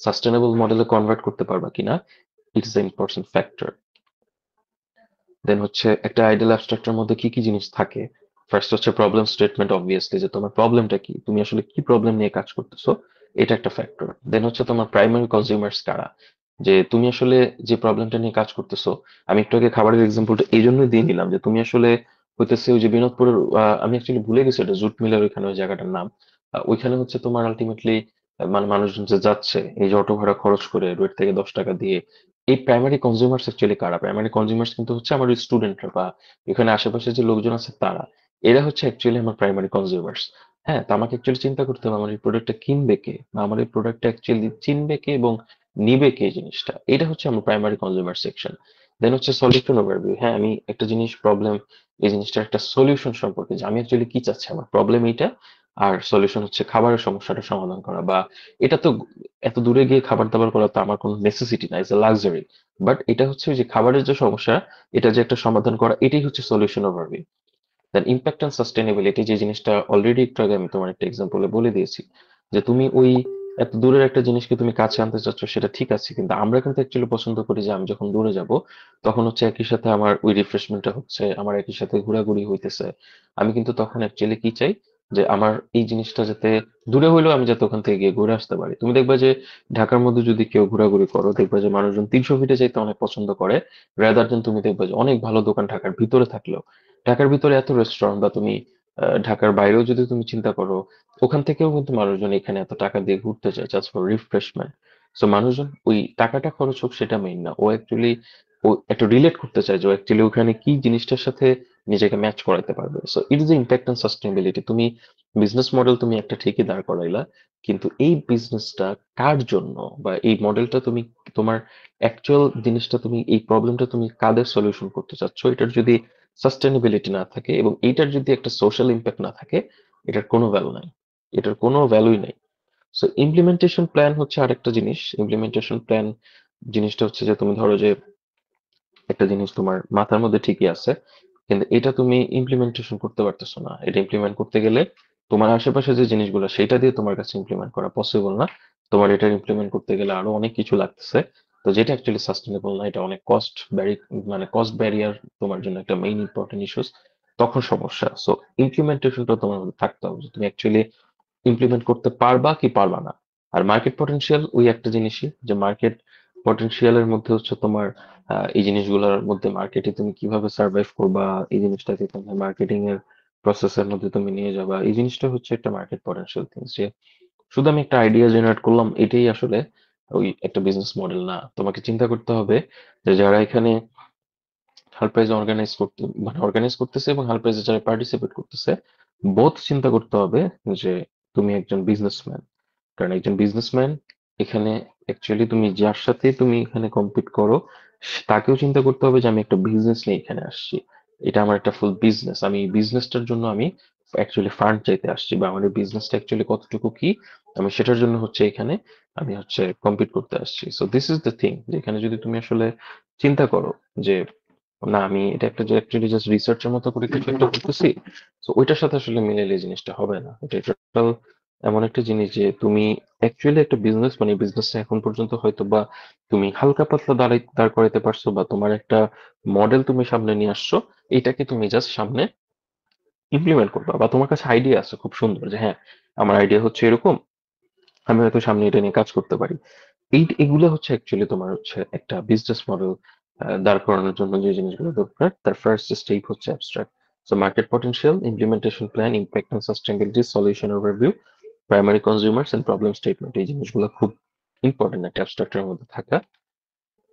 সাস্টেনেবল মডেলে কনভার্ট করতে পারবা কিনা, ইটস দ্য ইম্পর্টেন্ট ফ্যাক্টর। দেন হচ্ছে একটা আইডিয়াল অ্যাবস্ট্রাক্টের মধ্যে কি কি জিনিস থাকে। ফার্স্ট হচ্ছে প্রবলেম স্টেটমেন্ট, অবভিয়াসলি যে তোমার প্রবলেমটা কি, তুমি আসলে কি প্রবলেম নিয়ে কাজ করতেছো, এটা একটা ফ্যাক্টর। দেন হচ্ছে তোমার প্রাইমারি কনজিউমার্স কারা, যে তুমি আসলে যে প্রবলেমটা নিয়ে কাজ করতেছো। আমি একটু আগে খাবারের এক্সাম্পলটা এই জন্যই দিয়ে নিলাম যে তুমি আসলে হইতেছে ওই যে বিনোদপুরের আমি অ্যাকচুয়ালি ভুলে গেছি এটা জুট মিলের ওইখানে ওই জায়গাটার নাম। ওইখানে হচ্ছে তোমার আলটিমেটলি মানে মানুষজন যে যাচ্ছে এই যে অটো ভাড়া খরচ করে রোড থেকে 10 টাকা দিয়ে, এই প্রাইমারি কনজিউমার্স অ্যাকচুয়ালি কারা? প্রাইমারি কনজিউমার্স কিন্তু হচ্ছে আমার স্টুডেন্টরা বা এখানে আশেপাশে যে লোকজন আছে তারা, এরা হচ্ছে অ্যাকচুয়ালি আমার প্রাইমারি কনজিউমার্স। হ্যাঁ, তো আমাকে অ্যাকচুয়ালি চিন্তা করতে হবে আমার এই প্রোডাক্টটা কিনবে কে, বা আমার এই প্রোডাক্টটা অ্যাকচুয়ালি চিনবে কে এবং নিবে কে, এই জিনিসটা এটা হচ্ছে আমার প্রাইমারি কনজিউমার সেকশন। দেন হচ্ছে সলিউশন ওভারভিউ, হ্যাঁ আমি একটা জিনিস প্রবলেম, এই জিনিসটার একটা সলিউশন সম্পর্কে, যে আমি অ্যাকচুয়ালি কি চাচ্ছি, আমার প্রবলেম এইটা, আর সলিউশন হচ্ছে খাবারের সমস্যাটা সমাধান করা, বা এটা তো এত দূরে গিয়ে খাবার দাবার করা তো আমার কোনো নেসেসিটি না, ইটস এ লাক্সারি। বাট এটা হচ্ছে ওই যে খাবারের যে সমস্যা, এটা যে একটা সমাধান করা, এটাই হচ্ছে solution overview. Then impact and sustainability, যে জিনিসটা অলরেডি একটু আগে আমি তোমার একটা এক্সাম্পলে বলে দিয়েছি, যে তুমি ওই এত দূরের একটা জিনিসকে তুমি কাছে আনতে চাচ্ছ, সেটা ঠিক আছে, কিন্তু আমরা কিন্তু অ্যাকচুয়ালি পছন্দ করি যে আমি যখন দূরে যাব তখন হচ্ছে একই সাথে আমার ওই রিফ্রেশমেন্টটা হচ্ছে, আমার একই সাথে ঘোরাঘুরি হইতেছে। আমি কিন্তু তখন অ্যাকচুয়ালি কি চাই, যে আমার এই জিনিসটা যাতে দূরে হইলেও আমি যাতে ওখান থেকে গিয়ে ঘুরে আসতে পারি। তুমি দেখবা যে ঢাকার মধ্যে যদি কেউ ঘোরাঘুরি করো, দেখবা যে মানুষজন 300 ফিটে যাইতে অনেক পছন্দ করে, রাদার দেন তুমি দেখবা যে অনেক ভালো দোকান ঢাকার ভিতরে থাকলেও, ঢাকার ভিতরে এত রেস্টুরেন্ট, বা তুমি ঢাকার বাইরেও যদি তুমি চিন্তা করো, ওখান থেকেও কিন্তু মানুষজন এখানে এত টাকা দিয়ে ঘুরতে যায় জাস্ট ফর রিফ্রেশমেন্ট। সো মানুষজন ওই টাকাটা খরচ হোক সেটা মেইন না, ও অ্যাকচুয়ালি ও একটু রিলেট করতে চায় যে অ্যাকচুয়ালি ওখানে কি জিনিসটার সাথে নিজেকে ম্যাচ করাতে পারবে। So it is impact on sustainability. তুমি বিজনেস মডেল তুমি একটা ঠিকই দাঁড় করাইলা, কিন্তু এই বিজনেসটা কার জন্য, বা এই মডেলটা তুমি তোমার অ্যাকচুয়াল জিনিসটা তুমি এই প্রবলেমটা তুমি কাদের সলিউশন করতে চাচ্ছ, এটার যদি সাস্টেনেবিলিটি না থাকে এবং এইটার যদি একটা সোশ্যাল ইম্প্যাক্ট না থাকে, এটার কোনো ভ্যালু নাই, এটার কোনো ভ্যালুই নাই। সো ইমপ্লিমেন্টেশন প্ল্যান হচ্ছে আরেকটা জিনিস। ইমপ্লিমেন্টেশন প্ল্যান জিনিসটা হচ্ছে যে তুমি ধরো যে একটা জিনিস তোমার মাথার মধ্যে ঠিকই আছে, কিন্তু এটা তুমি ইমপ্লিমেন্টেশন করতে পারতেছো না। এটা ইমপ্লিমেন্ট করতে গেলে তোমার আশেপাশে যে জিনিসগুলো সেটা দিয়ে তোমার কাছে ইমপ্লিমেন্ট করা পসিবল না। তোমার এটা ইমপ্লিমেন্ট করতে গেলে আরো অনেক কিছু লাগতেছে। তো যেটা অ্যাকচুয়ালি সাস্টেনেবল না, এটা অনেক মানে কস্ট ব্যারিয়ার তোমার জন্য একটা মেইন ইম্পর্টেন্ট ইস্যুস। তখন সমস্যা। সো ইমপ্লিমেন্টেশনটা তোমার মধ্যে থাকতে হবে যে তুমি অ্যাকচুয়ালি ইমপ্লিমেন্ট করতে পারবা কি পারবা না। আর মার্কেট পটেনশিয়াল ওই একটা জিনিসই, যে মার্কেট পটেনশিয়ালের মধ্যে হচ্ছে তোমার এই জিনিসগুলোর মধ্যে মার্কেটে তুমি কিভাবে সার্ভাইভ করবা, এই জিনিসটাকে তোমার মার্কেটিং এর প্রসেসের মধ্যে তুমি নিয়ে যাবা, এই জিনিসটা হচ্ছে একটা মার্কেট পটেনশিয়াল থিংস। যে শুধু আমি একটা আইডিয়া জেনারেট করলাম এটাই আসলে ওই একটা বিজনেস মডেল না। তোমাকে চিন্তা করতে হবে যে যারা এখানে হাল প্রাইজ অর্গানাইজ করতেছে এবং হাল প্রাইজে যারা পার্টিসিপেট করতেছে, বোথ চিন্তা করতে হবে যে তুমি একজন বিজনেসম্যান। কারণ একজন বিজনেসম্যান এখানে অ্যাকচুয়ালি তুমি যার সাথে তুমি এখানে কম্পিট করো, তাকেও চিন্তা করতে হবে যে আমি একটা বিজনেস নিয়ে এখানে আসছি, এটা আমার একটা ফুল বিজনেস, আমি এই বিজনেসটার জন্য আমি অ্যাকচুয়ালি ফান্ড চাইতে আসছি, বা আমার বিজনেসটা অ্যাকচুয়ালি কতটুকু কি আমি সেটার জন্য হচ্ছে এখানে আমি হচ্ছে কম্পিট করতে আসছি। So this is the thing, যে এখানে যদি তুমি আসলে চিন্তা করো যে না আমি এটা একটা যে অ্যাকচুয়ালি জাস্ট রিসার্চের মতো করে কিছু একটা করতেছি, তো ওইটার সাথে আসলে মিলাইলে এই জিনিসটা হবে না। এটা টোটাল এমন একটা জিনিস যে তুমি অ্যাকচুয়ালি একটা বিজনেস, মানে বিজনেসটা এখন পর্যন্ত হয়তো বা তুমি হালকা পাতলা দাঁড় করাইতে পারছো, বা তোমার একটা মডেল তুমি সামনে নিয়ে আসছো, এটাকে তুমি জাস্ট সামনে ইমপ্লিমেন্ট করবা, বা তোমার কাছে আইডিয়া আছে খুব সুন্দর যে হ্যাঁ আমার আইডিয়া হচ্ছে এরকম, আমি হয়তো সামনে এটা নিয়ে কাজ করতে পারি। এগুলো হচ্ছে অ্যাকচুয়ালি তোমার হচ্ছে একটা বিজনেস মডেল দাঁড় করানোর জন্য যে জিনিসগুলো দরকার, তার ফার্স্ট স্টেপ হচ্ছে abstract. So market potential, implementation plan, impact on sustainability, solution overview, primary consumers and problem statement, এই জিনিসগুলো খুব ইম্পর্টেন্ট একটা অ্যাবস্ট্রাক্টের মধ্যে থাকা।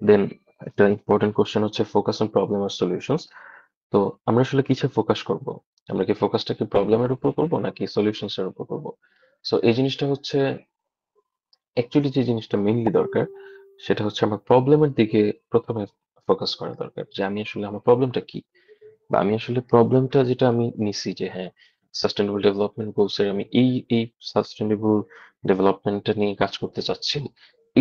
দেন একটা ইম্পর্টেন্ট কোশ্চেন হচ্ছে ফোকাস অন প্রবলেম আর সলিউশনস। তো আমরা আসলে কিসে ফোকাস করব? আমরা কি ফোকাসটা কি প্রবলেমের উপর করব নাকি সলিউশনস এর উপর করব? সো এই জিনিসটা হচ্ছে অ্যাকচুয়ালি যে জিনিসটা মেইনলি দরকার সেটা হচ্ছে আমার প্রবলেমের দিকে প্রথমে ফোকাস করা দরকার, যে আমি আসলে আমার প্রবলেমটা কি, বা আমি আসলে প্রবলেমটা যেটা আমি নিছি যে হ্যাঁ সাস্টেনেবল ডেভেলপমেন্ট গোলস এর আমি এই সাস্টেনেবল ডেভেলপমেন্টটা নিয়ে কাজ করতে চাচ্ছি,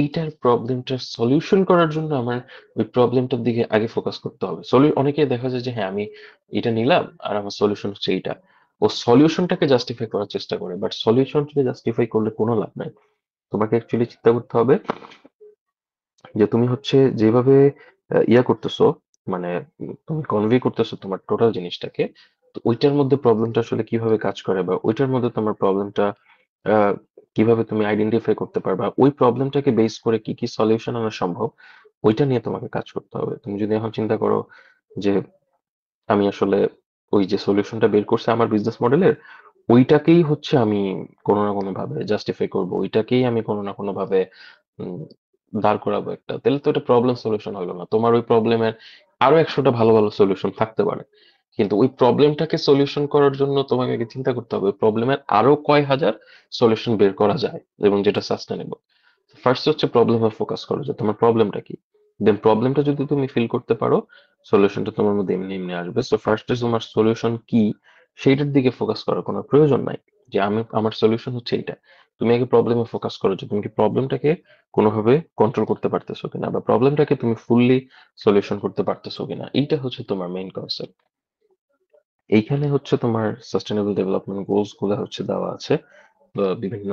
এইটার প্রবলেমটার সলিউশন করার জন্য আমার ওই প্রবলেমটার দিকে আগে ফোকাস করতে হবে। অনেকে দেখা যায় যে হ্যাঁ আমি এটা নিলাম আর আমার সলিউশন হচ্ছে এইটা, ও সলিউশনটাকে জাস্টিফাই করার চেষ্টা করে, বাট সলিউশনটাকে জাস্টিফাই করলে কোনো লাভ নাই। তোমাকে অ্যাকচুয়ালি চিন্তা করতে হবে যে তুমি হচ্ছে যেভাবে ইয়া করতেছো, মানে তুমি কনভে করতেছো তোমার টোটাল জিনিসটাকে, তো ওইটার মধ্যে প্রবলেমটা আসলে কিভাবে কাজ করে, বা ওইটার মধ্যে তোমার প্রবলেমটা কিভাবে তুমি আইডেন্টিফাই করতে পারবা, ওই প্রবলেমটাকে বেস করে কি কি সলিউশন আনা সম্ভব, ওইটা নিয়ে তোমাকে কাজ করতে হবে। তুমি যদি এখন চিন্তা করো যে আমি আসলে ওই যে সলিউশনটা বের করছে আমার বিজনেস মডেলের, ওইটাকেই হচ্ছে আমি কোনো না কোনো ভাবে জাস্টিফাই করব, ওইটাকেই আমি কোনো না কোনো ভাবে উম, দাঁড় করাবো একটা, তাহলে তো এটা প্রবলেম সলিউশন হলো না। তোমার ওই প্রবলেমের আরো 100টা ভালো ভালো সলিউশন থাকতে পারে, কিন্তু ওই প্রবলেমটাকে সলিউশন করার জন্য তোমাকে আগে চিন্তা করতে হবে প্রবলেমের আরো কয় হাজার সলিউশন বের করা যায় এবং যেটা সাস্টেনেবল। ফার্স্ট হচ্ছে প্রবলেমে ফোকাস করো যে তোমার প্রবলেমটা কি, দেন প্রবলেমটা যদি তুমি ফিল করতে পারো, সলিউশনটা তোমার মধ্যে এমনি এমনি আসবে। সো ফার্স্ট তোমার সলিউশন কি সেইটার দিকে ফোকাস করার কোনো প্রয়োজন নাই, যে আমি আমার সলিউশন হচ্ছে এইটা। তুমি আগে প্রবলেমে ফোকাস করো যে তুমি কি প্রবলেমটাকে কোনোভাবে কন্ট্রোল করতে পারতেছো কিনা, বা প্রবলেমটাকে তুমি ফুললি সলিউশন করতে পারতেছো কিনা, এইটা হচ্ছে তোমার মেইন কনসেপ্ট। এইখানে হচ্ছে তোমার সাস্টেনেবল ডেভেলপমেন্ট গোলস গুলো হচ্ছে দেওয়া আছে, বিভিন্ন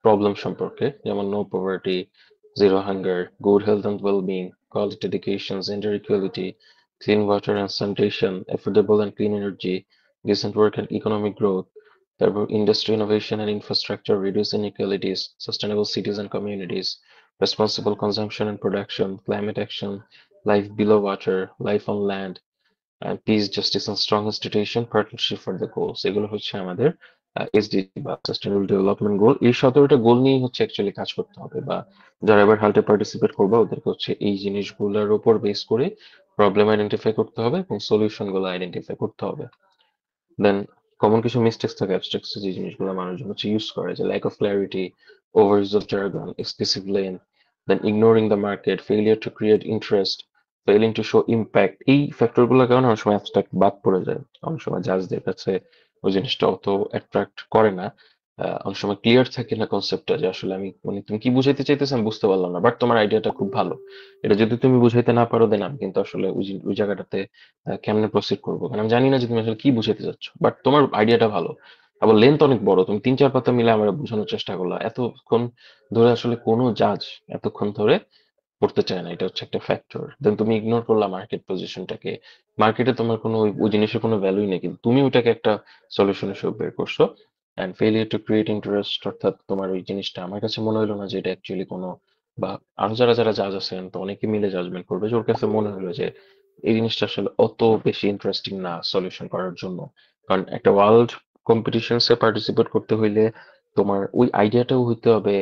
প্রবলেম সম্পর্কে, যেমন no poverty, zero hunger, good health and wellbeing, quality education, gender equality, clean water and sanitation, affordable and clean energy, decent work and economic growth, তারপর industry innovation and infrastructure, reduce inequalities, sustainable cities and communities, responsible consumption and production, climate action, life below water, life on land, peace, justice and strong institution, partnership for the goals. এগুলো হচ্ছে আমাদের SDG বা sustainable development goal. এই 17টা গোল নিয়েই হচ্ছে actually কাজ করতে হবে, বা যারা এবার হাল্টে পার্টিসিপেট করবে ওদেরকে হচ্ছে এই জিনিসগুলোর উপর বেস করে প্রবলেম আইডেন্টিফাই করতে হবে এবং সলিউশন গুলো আইডেন্টিফাই করতে হবে। দেন কমন কিছু মিস্টেক্স থাকে অ্যাবস্ট্রাক্টস যে জিনিসগুলো মানুষজন হচ্ছে ইউজ করে, যে lack of clarity, over use of jargon, exclusive lane, then ignoring the market, failure to create interest, failing to show impact. এই ফ্যাক্টরগুলোর কারণে অনেক সময় অ্যাবস্ট্রাক্ট বাদ পড়ে যায়। অনেক সময় জাজদের কাছে ওই জিনিসটা অত অ্যাট্রাক্ট করে না। অনেক সময় ক্লিয়ার থাকে না কনসেপ্টটা, যে আসলে আমি মানে তুমি কি বুঝাইতে চাইতেছো আমি বুঝতে পারলাম না, বাট তোমার আইডিয়াটা খুব ভালো। এটা যদি তুমি বুঝাইতে না পারো, দেন আমি কিন্তু আসলে ওই জায়গাটাতে কেমনে প্রসিড করবো, কারণ আমি জানি না যে তুমি আসলে কি বুঝাইতে চাচ্ছ, বাট তোমার আইডিয়াটা ভালো। আবার লেন্থ অনেক বড়, তুমি 3-4 পাতা মিলে আমার বোঝানোর চেষ্টা করলা, এতক্ষণ ধরে আসলে কোনো জাজ এতক্ষণ ধরে করতে চায় না, এটা হচ্ছে একটা ফ্যাক্টর। দেন তুমি ইগনোর করলা মার্কেট পজিশনটাকে। মার্কেটে তোমার কোনো ওই জিনিসের কোনো ভ্যালুই নেই, কিন্তু তুমি ওটাকে একটা সলিউশন হিসেবে বের করছো। And failure to create interest, অর্থাৎ তোমার ওই জিনিসটা আমার কাছে মনে হলো না যে এটা অ্যাকচুয়ালি কোনো, বা আরো যারা যারা জাজ আছেন তো অনেকে মিলে জাজমেন্ট করবে যে ওর কাছে মনে হলো যে এই জিনিসটা আসলে অত বেশি ইন্টারেস্টিং না সলিউশন করার জন্য। কারণ একটা ওয়ার্ল্ড কম্পিটিশনসে পার্টিসিপেট করতে হইলে তোমার ওই আইডিয়াটাও হইতে হবে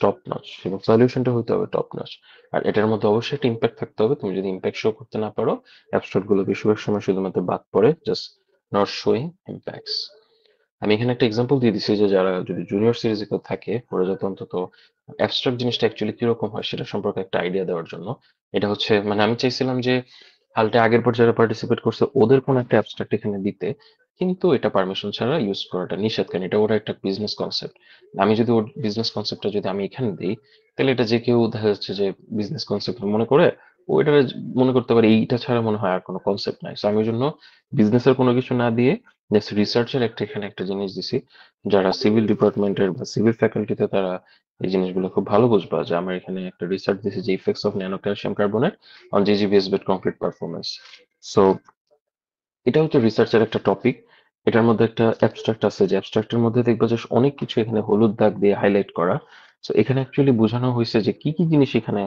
টপ নচ, এবং সলিউশনটা হইতে হবে টপ নচ। আর এটার মধ্যে অবশ্যই একটা ইম্প্যাক্ট থাকতে হবে। তুমি যদি ইম্প্যাক্ট শো করতে না পারো, অ্যাবস্ট্রাক্ট গুলো বেশিরভাগ সময় শুধুমাত্র বাদ পড়ে, জাস্ট নট শোয়িং ইম্প্যাক্টস। আমি এখানে একটা এক্সাম্পল দিয়ে দিচ্ছি, যে যারা যদি জুনিয়র সিরিজে কেউ থাকে, ওরা যাতে অন্তত অ্যাবস্ট্রাক্ট জিনিসটা অ্যাকচুয়ালি কিরকম হয় সেটা সম্পর্কে একটা আইডিয়া দেওয়ার জন্য। এটা হচ্ছে মানে আমি চাইছিলাম যে হালটে আগের পর যারা পার্টিসিপেট করছে ওদের কোনো একটা অ্যাবস্ট্রাক্ট এখানে দিতে, কিন্তু এটা পারমিশন ছাড়া ইউজ করাটা নিষেধ, কারণ এটা ওরা একটা বিজনেস কনসেপ্ট। আমি যদি ওর বিজনেস কনসেপ্টটা যদি আমি এখানে দিই, তাহলে এটা যে কেউ দেখা যাচ্ছে যে বিজনেস কনসেপ্ট মনে করে ও এটা মনে করতে পারে এইটা ছাড়া মনে হয় আর কোনো কনসেপ্ট নাই। সো আমি ওই জন্য বিজনেসের কোনো কিছু না দিয়ে জাস্ট রিসার্চের একটা এখানে একটা জিনিস দিছি। যারা সিভিল ডিপার্টমেন্টের বা সিভিল ফ্যাকাল্টিতে, তারা এই জিনিসগুলো খুব ভালো বুঝবা, যে আমার এখানে একটা রিসার্চ দিছি যে effects of nano calcium carbonate on GGBS based concrete performance. So এটা হচ্ছে রিসার্চের একটা টপিক। এটার মধ্যে একটা অ্যাবস্ট্রাক্ট আছে, যে অ্যাবস্ট্রাক্টের মধ্যে দেখবা যে অনেক কিছু এখানে হলুদ দাগ দিয়ে হাইলাইট করা। সো এখানে অ্যাকচুয়ালি বোঝানো হয়েছে যে কি কি জিনিস এখানে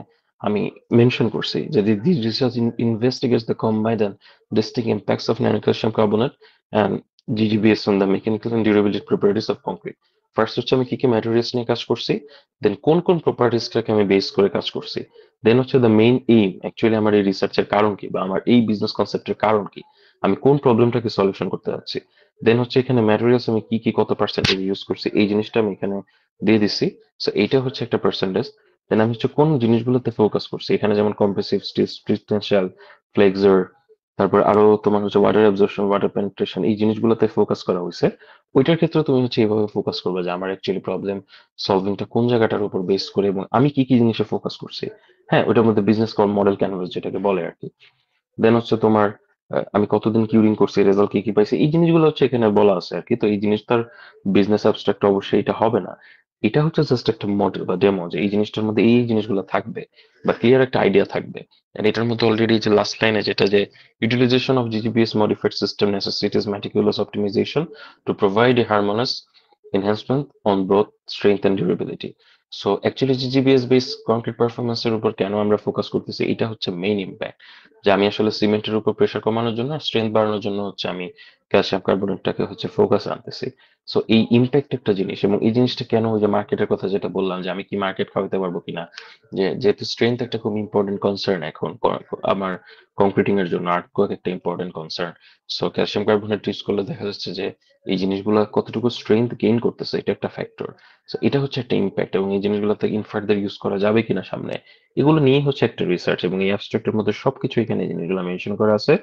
আমি মেনশন করছি, যে this research investigates the combined and distinct impacts of nano calcium carbonate and GGBS on the mechanical and durability properties of concrete. First হচ্ছে আমি কি কি ম্যাটেরিয়ালস নিয়ে কাজ করছি, দেন কোন কোন প্রপার্টিসটাকে আমি বেস করে কাজ করছি, দেন হচ্ছে দ্য মেইন এইম, অ্যাকচুয়ালি আমার এই রিসার্চের কারণ কি, বা আমার এই বিজনেস কনসেপ্টের কারণ কি, আমি কোন প্রবলেমটাকে সলিউশন করতে যাচ্ছি। দেন হচ্ছে এখানে ম্যাটেরিয়ালস আমি কি কি কত পার্সেন্টেজ ইউজ করছি, এই জিনিসটা আমি এখানে দিয়ে দিচ্ছি। সো এইটা হচ্ছে একটা পার্সেন্টেজ। দেন আমি হচ্ছে কোন জিনিসগুলোতে ফোকাস করছি, এখানে যেমন কম্প্রেসিভ স্টিল, প্রিটেনশিয়াল, ফ্লেক্সর, তারপর আরো তোমার হচ্ছে ওয়াটার অ্যাবজর্পশন, ওয়াটার পেনিট্রেশন, এই জিনিসগুলোতে ফোকাস করা হয়েছে। ওইটার ক্ষেত্রে তুমি হচ্ছে এইভাবে ফোকাস করবে যে আমার অ্যাকচুয়ালি প্রবলেম সলভিংটা কোন জায়গাটার উপর বেস করে, এবং আমি কি কি জিনিসে ফোকাস করছি। হ্যাঁ, ওইটার মধ্যে বিজনেস মডেল ক্যানভাস যেটাকে বলে আর কি। দেন হচ্ছে তোমার আমি কতদিন কিউরিং করছি, রেজাল্ট কি কি পাইছি, এই জিনিসগুলো হচ্ছে এখানে বলা আছে আর কি। তো এই জিনিসটার বিজনেস অ্যাবস্ট্রাক্ট অবশ্যই এটা হবে না। এটা হচ্ছে জাস্ট একটা মডেল বা ডেমো, যে এই জিনিসটার মধ্যে এই জিনিসগুলো থাকবে, বা ক্লিয়ার একটা আইডিয়া থাকবে। আর এটার মধ্যে অলরেডি যে লাস্ট লাইনে যেটা, যে utilization of GGBS modified system necessitates meticulous optimization to provide a harmonious enhancement on both strength and durability. So actually GGBS base concrete পারফরমেন্সের উপর কেন আমরা ফোকাস করতেছি, এটা হচ্ছে মেইন ইম্প্যাক্ট। যে আমি আসলে সিমেন্টের উপর প্রেশার কমানোর জন্য, স্ট্রেংথ বাড়ানোর জন্য হচ্ছে আমি ক্যালসিয়াম কার্বনেটটাকে হচ্ছে ফোকাস আনতেছি। সো এই ইম্প্যাক্ট একটা জিনিস, এবং এই জিনিসটা কেন, ওই যে মার্কেটের কথা যেটা বললাম, যে আমি কি মার্কেট খাওয়াতে পারবো কিনা, যে যেহেতু স্ট্রেংথ একটা খুব ইম্পর্টেন্ট কনসার্ন এখন আমার কংক্রিটিং এর জন্য, আর্টকোয়াক একটা important concern. So calcium carbonate use করলে দেখা যাচ্ছে যে এই জিনিসগুলো কতটুকু স্ট্রেংথ গেইন করতেছে, এটা একটা ফ্যাক্টর। সো এটা হচ্ছে একটা ইম্প্যাক্ট, এবং এই জিনিসগুলোতে ইনফার্দার ইউজ করা যাবে কিনা সামনে, এগুলো নিয়েই হচ্ছে একটা রিসার্চ। এবং এই অ্যাবস্ট্রাক্টের মধ্যে সবকিছু এখানে এই জিনিসগুলো মেনশন করা আছে।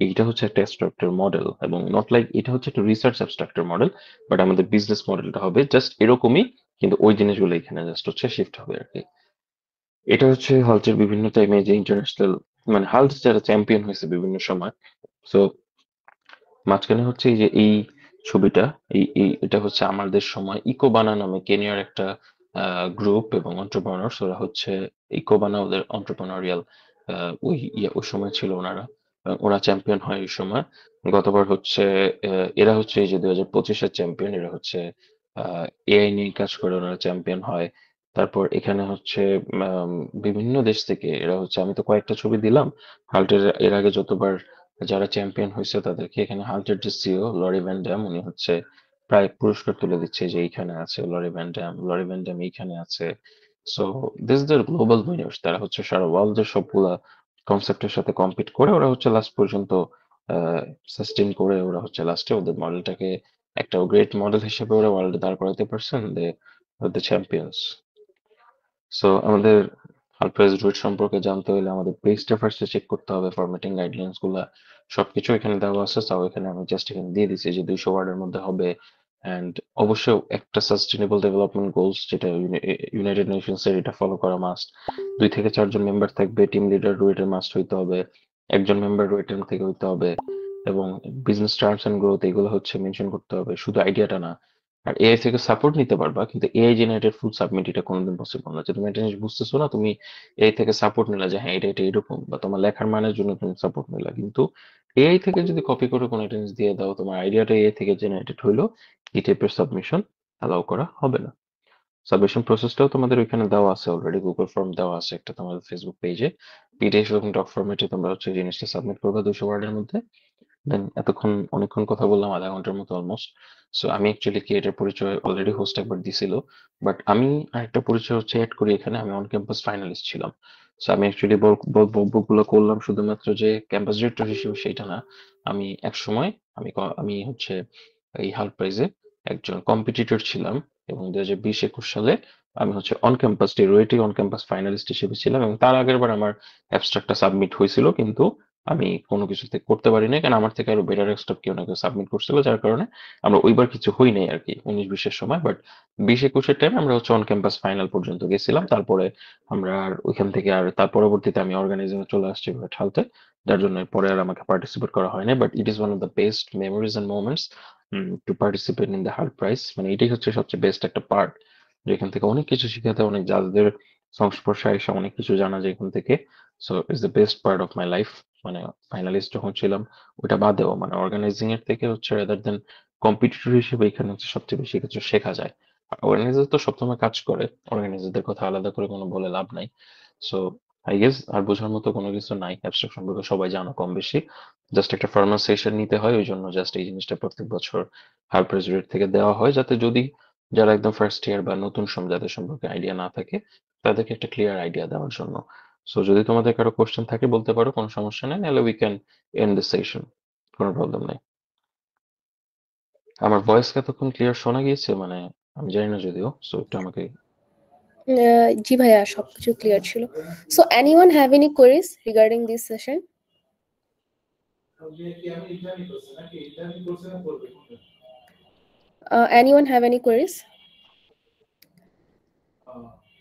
এইটা হচ্ছে একটা অ্যাবস্ট্রাক্টের মডেল, এবং নট লাইক এটা হচ্ছে একটা রিসার্চ অ্যাবস্ট্রাক্টের মডেল, বাট আমাদের বিজনেস মডেলটা হবে জাস্ট এরকমই, কিন্তু ওই জিনিসগুলো এখানে জাস্ট হচ্ছে শিফট হবে আর কি। এটা হচ্ছে হাল্টের বিভিন্ন টাইমে যে ইন্টারন্যাশনাল, মানে হাল্ট যারা চ্যাম্পিয়ন হয়েছে বিভিন্ন সময়। সো মাঝখানে হচ্ছে এই যে এই ছবিটা, এটা হচ্ছে আমাদের সময় ইকোবানা নামে কেনিয়ার একটা গ্রুপ এবং এন্টারপ্রেনার্স, ওরা হচ্ছে ইকোবানা ওদের এন্টারপ্রেনারিয়াল ওই সময় ছিল ওনারা। ওরা চ্যাম্পিয়ন হয় ওই সময়। গতবার হচ্ছে এরা হচ্ছে এই যে 2025-এর চ্যাম্পিয়ন, এরা হচ্ছে এআই নিয়ে কাজ করে ওনারা চ্যাম্পিয়ন হয়। তারপর এখানে হচ্ছে উম, বিভিন্ন দেশ থেকে এরা হচ্ছে, আমি তো কয়েকটা ছবি দিলাম হাল্টের এর আগে যতবার যারা চ্যাম্পিয়ন হয়েছে তাদেরকে। এখানে হাল্টের যে সিও লরি ভ্যান ড্যাম, উনি হচ্ছে প্রায় পুরস্কার তুলে দিচ্ছে, যে এইখানে আছে Laurie Van Dam, Laurie Van Dam এইখানে আছে। So this there global winners, তারা হচ্ছে সারা ওয়ার্ল্ডের সবগুলা কনসেপ্টের সাথে কম্পিট করে ওরা হচ্ছে লাস্ট পর্যন্ত সাস্টেইন করে, ওরা হচ্ছে লাস্টে ওদের মডেলটাকে একটা গ্রেট মডেল হিসেবে ওরা ওয়ার্ল্ডে দাঁড় করাতে পারছেন, দে দ্য চ্যাম্পিয়ন্স। সো আমাদের হাল প্রাইস রুট সম্পর্কে জানতে হলে আমাদের পেজটা ফার্স্টে চেক করতে হবে, ফরম্যাটিং গাইডলাইন্স গুলা সবকিছু এখানে দেওয়া আছে। তাও এখানে আমি জাস্ট এখানে দিয়ে দিচ্ছি যে 200 ওয়ার্ডের মধ্যে হবে। অ্যান্ড অবশ্যই একটা সাস্টেনেবল ডেভেলপমেন্ট গোলস যেটা ইউনাইটেড নেশনস এর, এটা ফলো করা মাস্ট। 2 থেকে 4 জন মেম্বার থাকবে, টিম লিডার রুয়েটের মাস্ট হইতে হবে, একজন মেম্বার রুয়েটের থেকে হইতে হবে, এবং বিজনেস টার্মস এন্ড গ্রোথ এগুলো হচ্ছে মেনশন করতে হবে, শুধু আইডিয়াটা না। আর এআই থেকে সাপোর্ট নিতে পারবা, কিন্তু এআই জেনারেটেড ফুল সাবমিট এটা কোনোদিন পসিবল না। যে তুমি একটা জিনিস বুঝতেছো না, তুমি এআই থেকে সাপোর্ট নিলা যে হ্যাঁ এটা এটা এরকম, বা তোমার লেখার মানের জন্য তুমি সাপোর্ট নিলা, কিন্তু এআই থেকে যদি কপি করে কোনো একটা জিনিস দিয়ে দাও, তোমার আইডিয়াটা এআই থেকে জেনারেটেড হইলো, এই টাইপের সাবমিশন অ্যালাউ করা হবে না। সাবমিশন প্রসেসটাও তোমাদের ওইখানে দেওয়া আছে অলরেডি, গুগল ফর্ম দেওয়া আছে একটা তোমাদের ফেসবুক পেজে, পিডিএফ এবং ডক ফরম্যাটে তোমরা হচ্ছে জিনিসটা সাবমিট করবে 200 ওয়ার্ডের মধ্যে। দেন এতক্ষণ অনেকক্ষণ কথা বললাম, আধা ঘন্টার মতো অলমোস্ট। সো আমি অ্যাকচুয়ালি কি এটার পরিচয় অলরেডি হোস্ট একবার দিছিল, বাট আমি আরেকটা পরিচয় হচ্ছে অ্যাড করি এখানে। আমি অন ক্যাম্পাস ফাইনালিস্ট ছিলাম। সো আমি অ্যাকচুয়ালি বকবকগুলো করলাম শুধুমাত্র যে ক্যাম্পাস ডিরেক্টর হিসেবে সেটা না, আমি এক সময় আমি হচ্ছে এই হাল প্রাইজে একজন কম্পিটিটর ছিলাম, এবং 2020-21 সালে আমি হচ্ছে on campus Deloitte on campus finalist হিসেবে ছিলাম, এবং তার আগের বার আমার অ্যাবস্ট্রাক্টটা সাবমিট হয়েছিল, কিন্তু আমি কোনো কিছুতে করতে পারি নাই, কারণ আমার থেকে আরো বেটার স্টাফ কেউ না কেউ সাবমিট করছিল, যার কারণে আমরা ওইবার কিছু হই নাই আর কি 19-20-এর সময়। বাট 20-21-এর টাইমে আমরা হচ্ছে অন ক্যাম্পাস ফাইনাল পর্যন্ত গেছিলাম। তারপরে আমরা আর ওইখান থেকে আর তার পরবর্তীতে আমি অর্গানাইজিং এ চলে আসছি হালতে, যার জন্য পরে আর আমাকে পার্টিসিপেট করা হয় নাই। But it is one of the best memories and moments to participate in the Hult Prize. মানে এটাই হচ্ছে সবচেয়ে বেস্ট একটা পার্ট, যেখান থেকে অনেক কিছু শিখাতে, অনেক জাজদের সংস্পর্শে এসে অনেক কিছু জানা যায় এখান থেকে। So it's the best part of my life. মানে ফাইনালিস্ট যখন ছিলাম, ওইটা বাদেও মানে অর্গানাইজিং এর থেকে হচ্ছে রাদার দেন কম্পিটিটর হিসেবে এখানে হচ্ছে সবচেয়ে বেশি কিছু শেখা যায়। অর্গানাইজার তো সবসময় কাজ করে, অর্গানাইজারদের কথা আলাদা করে কোনো বলে লাভ নাই। সো আই গেস আর বোঝার মতো কোনো কিছু নাই, অ্যাবস্ট্রাক্ট সম্পর্কে সবাই জানো কম বেশি। জাস্ট একটা ফর্মাল সেশন নিতে হয়, ওই জন্য জাস্ট এই জিনিসটা প্রত্যেক বছর হার প্রেসিডেন্ট থেকে দেওয়া হয়, যাতে যদি যারা একদম ফার্স্ট ইয়ার বা নতুন যাদের সম্পর্কে আইডিয়া না থাকে, তাদেরকে একটা ক্লিয়ার আইডিয়া দেওয়ার জন্য। সো যদি তোমাদের কারো কোশ্চেন থাকে বলতে পারো, কোনো সমস্যা নেই, নাহলে we can end the session, কোনো প্রবলেম নেই। আমার ভয়েস এতক্ষণ ক্লিয়ার শোনা গিয়েছে? মানে আমি জানি না যদিও, সো একটু আমাকে। জি ভাইয়া, সবকিছু ক্লিয়ার ছিল। So anyone have any queries regarding this session? Anyone have any queries?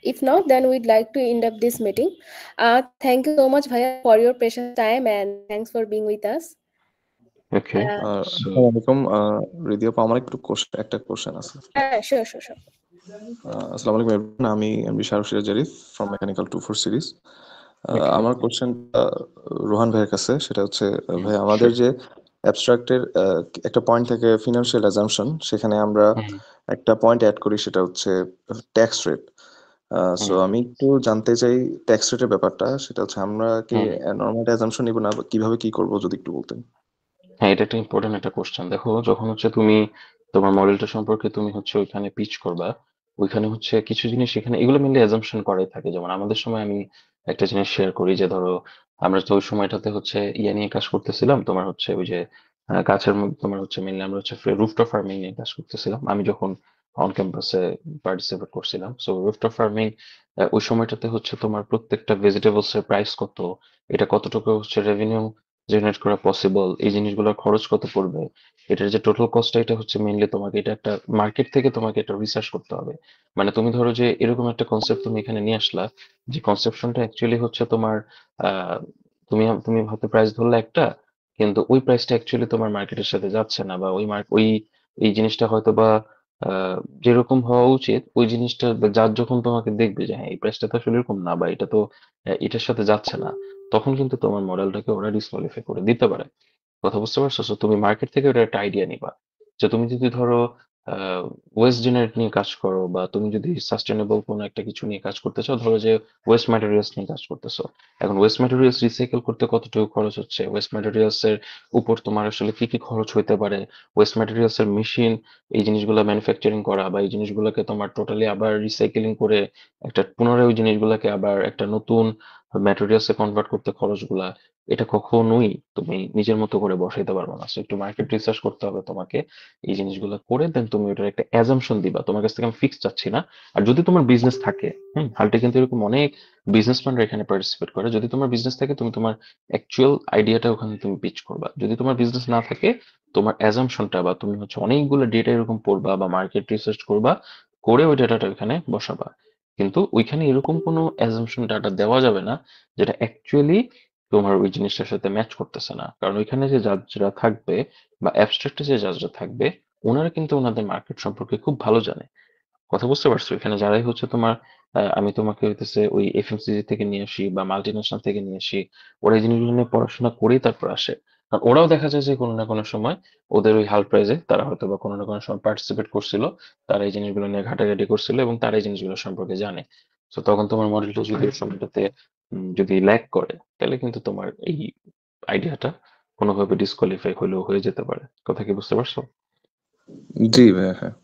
If not, then we'd like to end up this meeting. Thank you so much, Bhaiya, for your precious time, and thanks for being with us. Okay, so আসসালামু আলাইকুম রিদিয়া, আমার একটা question আছে। Sure. আসসালামু আলাইকুম everyone, আমি MD Shahrukh Siraj Zarif from mechanical 24 series. Okay. আমার কোশ্চেনটা রোহান ভাইয়ের কাছে, সেটা হচ্ছে ভাই আমাদের যে অ্যাবস্ট্রাক্টের একটা পয়েন্ট থেকে ফিনান্সিয়াল অ্যাজাম্পশন, সেখানে আমরা একটা পয়েন্ট অ্যাড করি, সেটা হচ্ছে ট্যাক্স রেট। সো আমি একটু জানতে চাই ট্যাক্স রেটের ব্যাপারটা, সেটা হচ্ছে আমরা কি নরমাল অ্যাজাম্পশন নিব না কিভাবে কি করব, যদি একটু বলতেন। হ্যাঁ, এটা একটা ইম্পর্টেন্ট একটা কোশ্চেন। দেখো, যখন হচ্ছে তুমি তোমার মডেলটা সম্পর্কে তুমি হচ্ছে ওইখানে পিচ করবা, ওইখানে হচ্ছে কিছু জিনিস এখানে এগুলো মেনলি অ্যাজাম্পশন করাই থাকে। যেমন আমাদের সময় আমি একটা জিনিস শেয়ার করি, যে ধরো আমরা তো ওই সময়টাতে হচ্ছে ইয়ে নিয়ে কাজ করতেছিলাম, তোমার হচ্ছে ওই যে গাছের মধ্যে তোমার হচ্ছে মেনলি আমরা হচ্ছে রুফটপ ফার্মিং নিয়ে কাজ করতেছিলাম, আমি যখন অন ক্যাম্পাসে পার্টিসিপেট করছিলাম। সো রুফটপ ফার্মিং ওই সময়টাতে হচ্ছে তোমার প্রত্যেকটা ভেজিটেবলস এর প্রাইস কত, এটা কতটুকু হচ্ছে রেভিনিউ জেনারেট করা পসিবল, এই জিনিসগুলোর খরচ কত পড়বে, এটার যে টোটাল কস্টটা, এটা হচ্ছে মেইনলি তোমাকে এটা একটা মার্কেট থেকে তোমাকে এটা রিসার্চ করতে হবে। মানে তুমি ধরো যে এরকম একটা কনসেপ্ট তুমি এখানে নিয়ে আসলা, যে কনসেপশনটা অ্যাকচুয়ালি হচ্ছে তোমার আহ তুমি তুমি হয়তো প্রাইস ধরলে একটা, কিন্তু ওই প্রাইসটা অ্যাকচুয়ালি তোমার মার্কেটের সাথে যাচ্ছে না, বা ওই এই জিনিসটা হয়তো বা আহ যেরকম হওয়া উচিত ওই জিনিসটা যার যখন তোমাকে দেখবে যে হ্যাঁ এই প্রাইসটা তো আসলে এরকম না, বা এটা তো এটার সাথে যাচ্ছে না, তখন কিন্তু তোমার মডেলটাকে ওরা ডিসকোয়ালিফাই করে দিতে পারে। কথা বুঝতে পারছো? So, তুমি মার্কেট থেকে ওটা একটা আইডিয়া নিবা, যে তুমি যদি ধরো ওয়েস্ট জেনারেট নিয়ে কাজ করো, বা তুমি যদি সাস্টেনেবল কোনো একটা কিছু নিয়ে কাজ করতে চাও, ধরো যে ওয়েস্ট ম্যাটেরিয়ালস নিয়ে কাজ করতেছো। এখন ওয়েস্ট ম্যাটেরিয়ালস রিসাইকেল করতে কতটুকু খরচ হচ্ছে, ওয়েস্ট ম্যাটেরিয়ালস এর উপর তোমার আসলে কি কি খরচ হইতে পারে, ওয়েস্ট ম্যাটেরিয়ালস এর মেশিন, এই জিনিসগুলো ম্যানুফ্যাকচারিং করা, বা এই জিনিসগুলোকে তোমার টোটালি আবার রিসাইকেলিং করে একটা পুনরায় ওই জিনিসগুলোকে আবার একটা নতুন ম্যাটেরিয়ালস এ কনভার্ট করতে খরচগুলা, এটা কখনোই তুমি নিজের মতো করে বসাইতে পারবে না। So, একটু মার্কেট রিসার্চ করতে হবে তোমাকে, এই জিনিসগুলো করে দেন তুমি ওটার একটা অ্যাজাম্পশন দিবা। তোমার কাছ থেকে আমি ফিক্স চাচ্ছি না। আর যদি তোমার বিজনেস থাকে, হাল্টে কিন্তু এরকম অনেক বিজনেসম্যানরা এখানে পার্টিসিপেট করে। যদি তোমার বিজনেস থাকে তুমি তোমার অ্যাকচুয়াল আইডিয়াটা ওখানে তুমি পিচ করবা। যদি তোমার বিজনেস না থাকে তোমার অ্যাজাম্পশনটা বা তুমি হচ্ছে অনেকগুলো ডেটা এরকম পড়বা বা মার্কেট রিসার্চ করবা, করে ওই ডেটাটা ওখানে বসাবা। কিন্তু ওইখানে এরকম কোনো অ্যাজাম্পশন ডাটা দেওয়া যাবে না যেটা অ্যাকচুয়ালি তোমার ওই জিনিসটার সাথে ম্যাচ করতেছে না। কারণ ওইখানে যে জাজরা থাকবে বা অ্যাবস্ট্রাক্টে যে জাজরা থাকবে, ওনারা কিন্তু ওনাদের মার্কেট সম্পর্কে খুব ভালো জানে। কথা বুঝতে পারছো? এখানে যারাই হচ্ছে তোমার আমি তোমাকে হইতেছে ওই এফএমসিজি থেকে নিয়ে আসি বা মাল্টিন্যাশনাল থেকে নিয়ে আসি, ওরা এই জিনিসগুলো নিয়ে পড়াশোনা করেই তারপর আসে। কারণ ওরাও দেখা যায় যে কোনো না কোনো সময় ওদের ওই হাল প্রাইজে তারা হয়তো বা কোনো না কোনো সময় পার্টিসিপেট করছিল, তারা এই জিনিসগুলো নিয়ে ঘাটাঘাটি করছিল এবং তারা এই জিনিসগুলো সম্পর্কে জানে। তো তখন তোমার মডেলটা যদি ওই সময়টাতে যদি ল্যাক করে, তাহলে কিন্তু তোমার এই আইডিয়াটা কোনোভাবে ডিসকোয়ালিফাই হলেও হয়ে যেতে পারে। কথা কি বুঝতে পারছো? জি ভাইয়া, হ্যাঁ,